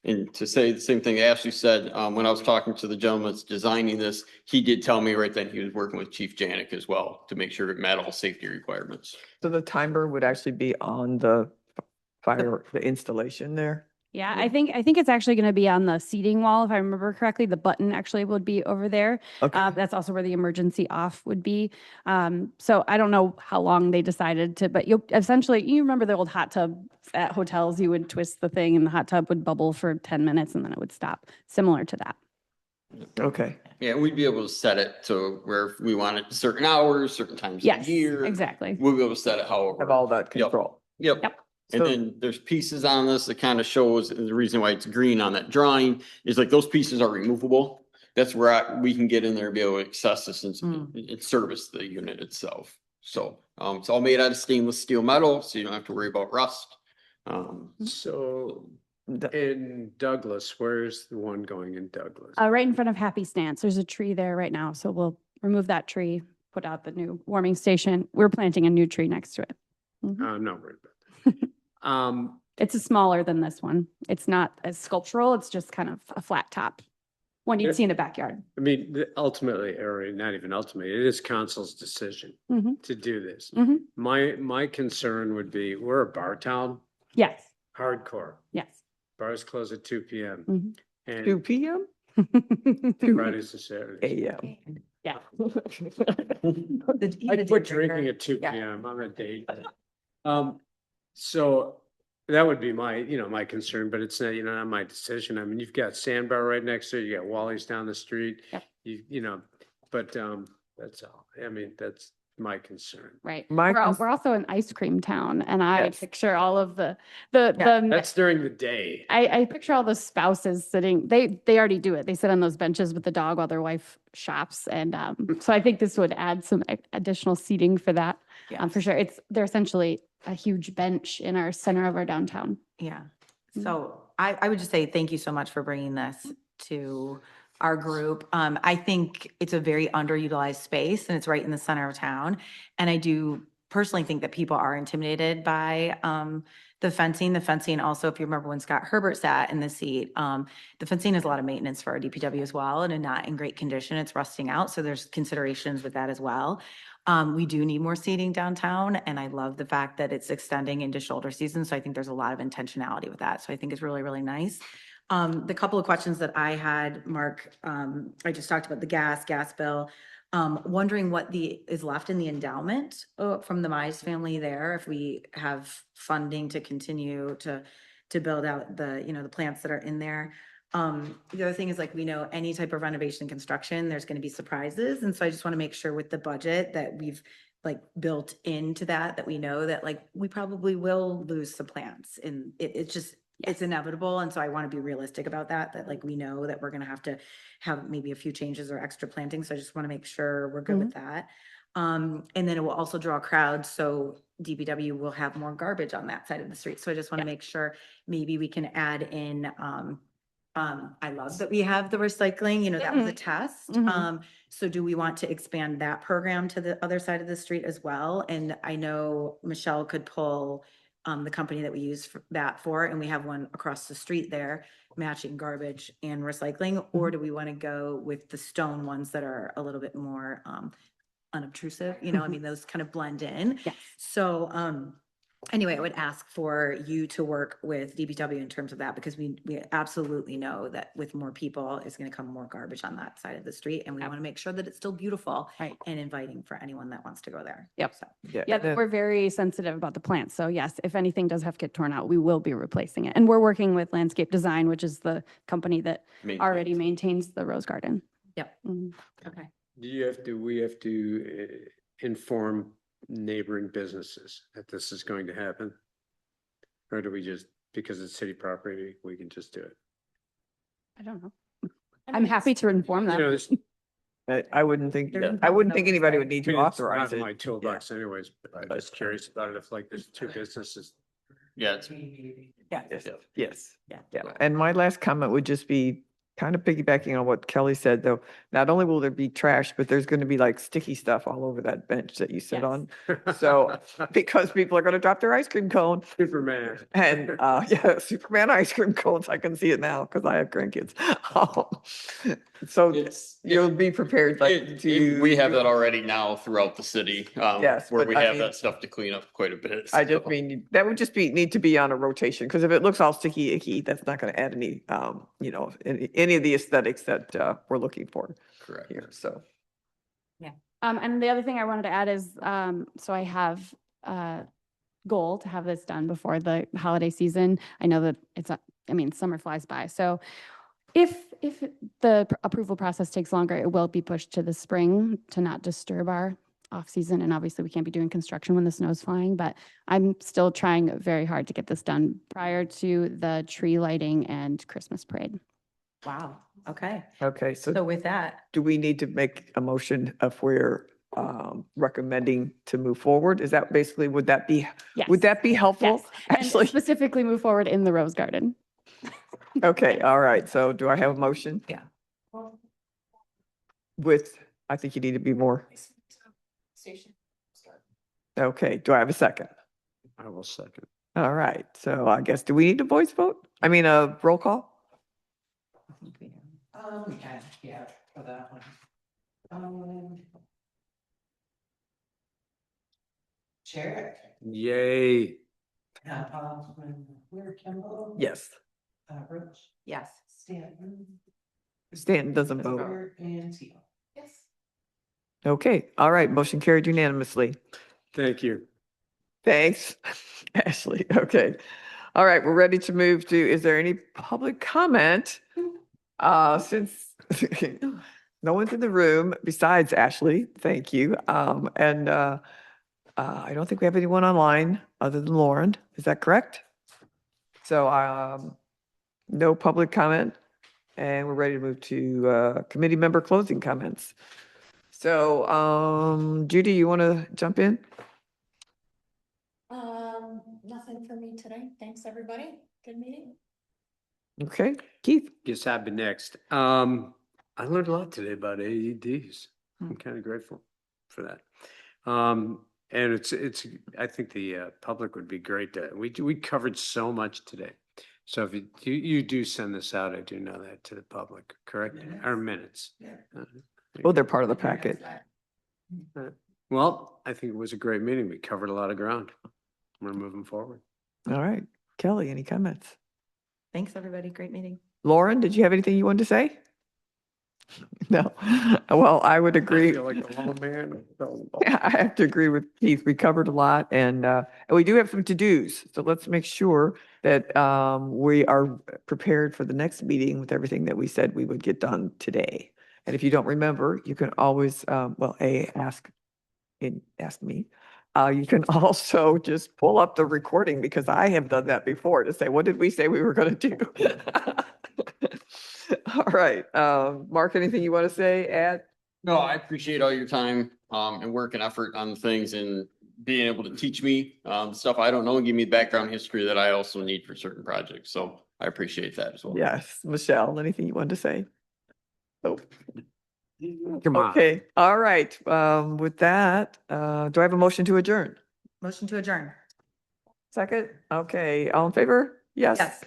And to say the same thing Ashley said, when I was talking to the gentleman that's designing this, he did tell me right then he was working with Chief Janik as well to make sure it met all safety requirements. So the timer would actually be on the the installation there? Yeah, I think it's actually going to be on the seating wall, if I remember correctly. The button actually would be over there. Okay. That's also where the emergency off would be. So I don't know how long they decided to, but you remember the old hot tub at hotels, you would twist the thing and the hot tub would bubble for 10 minutes and then it would stop, similar to that. Okay. Yeah, we'd be able to set it to where we want it certain hours, certain times Yes, of year. exactly. We'll be able to set it however. Have all that control. Yep. And So- then there's pieces on this that kind of shows, and the reason why it's green on that drawing is like those pieces are removable. That's where we can get in there and be able to access this and service the unit itself. So, it's all made out of stainless steel metal, so you don't have to worry about rust. So in Douglas, where's the one going in Douglas? Right in front of Happy Stance, there's a tree there right now. So we'll remove that tree, put out the new warming station. We're planting a new tree next to it. I'm not worried about that. It's smaller than this one. It's not as sculptural. It's just kind of a flat top. One you'd see in a backyard. I mean, ultimately, or not even ultimately, it is council's decision Mhm. to do this. Mhm. My concern would be, we're a bar town, Yes, hardcore. yes. Bars close at 2 p.m. Mhm. 2 and p.m.? Fridays and Saturdays. AM. Yeah. I quit drinking at 2 p.m. I'm a date. So that would be my concern, but it's not, not my decision. I mean, you've got Sandbar right next to it. You got Wally's down the street. Yep. But that's all. I mean, that's my concern. Right. My We're also an ice cream town and I Yes. picture all of the That's during the day. I picture all the spouses sitting, they already do it. They sit on those benches with the dog while their wife shops. And so I think this would add some additional seating for that. For sure. They're essentially a huge bench in our center of our downtown. Yeah. So I would just say thank you so much for bringing this to our group. I think it's a very underutilized space and it's right in the center of town. And I do personally think that people are intimidated by the fencing. The fencing also, if you remember when Scott Herbert sat in the seat, the fencing is a lot of maintenance for our DPW as well and not in great condition. It's rusting out. So there's considerations with that as well. We do need more seating downtown and I love the fact that it's extending into shoulder season. So I think there's a lot of intentionality with that. So I think it's really, really nice. The couple of questions that I had, Mark, I just talked about the gas bill. Wondering what is left in the endowment from the Mize family there, if we have funding to continue to build out the plants that are in there. The other thing is we know any type of renovation construction, there's going to be surprises. And so I just want to make sure with the budget that we've built into that we know that we probably will lose some plants and it's just it's inevitable. And so I want to be realistic about that like we know that we're going to have maybe a few changes or extra planting. So I just want to make sure we're good with that. And then it will also draw crowds. So DPW will have more garbage on that side of the street. So I just want to make sure maybe we can add in, I love that we have the recycling, you know, that was a test. So do we want to expand that program to the other side of the street as well? And I know Michelle could pull the company that we use for that for, and we have one across the street there, matching garbage and recycling, or do we want to go with the stone ones that are a little bit more unobtrusive, you know, I mean, those kind of blend in. Yes. So, anyway, I would ask for you to work with DPW in terms of that, because we absolutely know that with more people, it's gonna come more garbage on that side of the street, and we want to make sure that it's still beautiful Right. and inviting for anyone that wants to go there. Yep. So, Yeah, we're very sensitive about the plants. So yes, if anything does have to get torn out, we will be replacing it. And we're working with Landscape Design, which is the company that already maintains the rose garden. Yep. Mhm. Okay. We have to inform neighboring businesses that this is going to happen? Or do we just, because it's city property, we can just do it? I don't know. I'm happy to inform You know, them. this, I wouldn't think anybody would need I to mean, it's authorize not in it. my toolbox anyways, but I'm just curious about it if like there's two businesses. Yeah, it's, Yes. Yeah. Yeah. And my last comment would just be kind of piggybacking on what Kelly said, though. Not only will there be trash, but there's going to be like sticky stuff all over that bench that you sit Yes. on. So, because people are going to drop their ice cream cone. Superman. And, yeah, Superman ice cream cones. I can see it now because I have grandkids. So it's, you'll be prepared like to. we have that already now throughout the city, Yes, where but we I have mean- that stuff to clean up quite a bit. I just so. mean, that would just need to be on a rotation, because if it looks all sticky icky, that's not gonna add any, you know, any of the aesthetics that, we're looking for Correct. here, so. And the other thing I wanted to add is, so I have a goal to have this done before the holiday season. I know that summer flies by. So if the approval process takes longer, it will be pushed to the spring to not disturb our off season. And obviously we can't be doing construction when the snow's flying, but I'm still trying very hard to get this done prior to the tree lighting and Christmas parade. Wow. Okay. Okay, So with that, do we need to make a motion if we're, recommending to move forward? Is that basically, would that be helpful? Yes. And Ashley? specifically move forward in the rose garden. Okay, all right, so do I have a motion? Yeah. I think you need to be more, Station. okay, do I have a second? I will second. All right, so I guess, do we need a voice vote? I mean, a roll call? Yeah, for that one. Chair. Yay. Kimball. Yes. Rich. yes. Stanton. Stanton doesn't vote. And Teal. Yes. Okay, all right, motion carried unanimously. Thank you. Thanks, Ashley. Okay. All right, we're ready to move to, is there any public comment? Since no one's in the room besides Ashley, thank you. I don't think we have anyone online other than Lauren. Is that correct? So, no public comment, and we're ready to move to, committee member closing comments. So, Judy, you want to jump in? Nothing for me today. Thanks, everybody. Good meeting. Okay, Keith? Guess I'll be next. I learned a lot today about AEDs. I'm kind of grateful for that. And I think the public would be great to, we covered so much today. So if you do send this out, I do know that to the public, correct? Our minutes. Oh, they're part of the packet. Well, I think it was a great meeting. We covered a lot of ground. We're moving forward. All right, Kelly, any comments? Thanks, everybody. Great meeting. Lauren, did you have anything you wanted to say? No. Well, I would agree. I feel like a little man. I have to agree with Keith. We covered a lot, and we do have some to-dos. So let's make sure that we are prepared for the next meeting with everything that we said we would get done today. And if you don't remember, you can always, ask me. You can also just pull up the recording because I have done that before to say, what did we say we were gonna do? All right, Mark, anything you want to say, add? No, I appreciate all your time, and work and effort on things and being able to teach me, stuff I don't know and give me background history that I also need for certain projects. So I appreciate that as well. Yes, Michelle, anything you wanted to say? Oh, Come on. okay, all right, with that, do I have a motion to adjourn? Motion to adjourn. Second, okay, all in favor? Yes. Yes.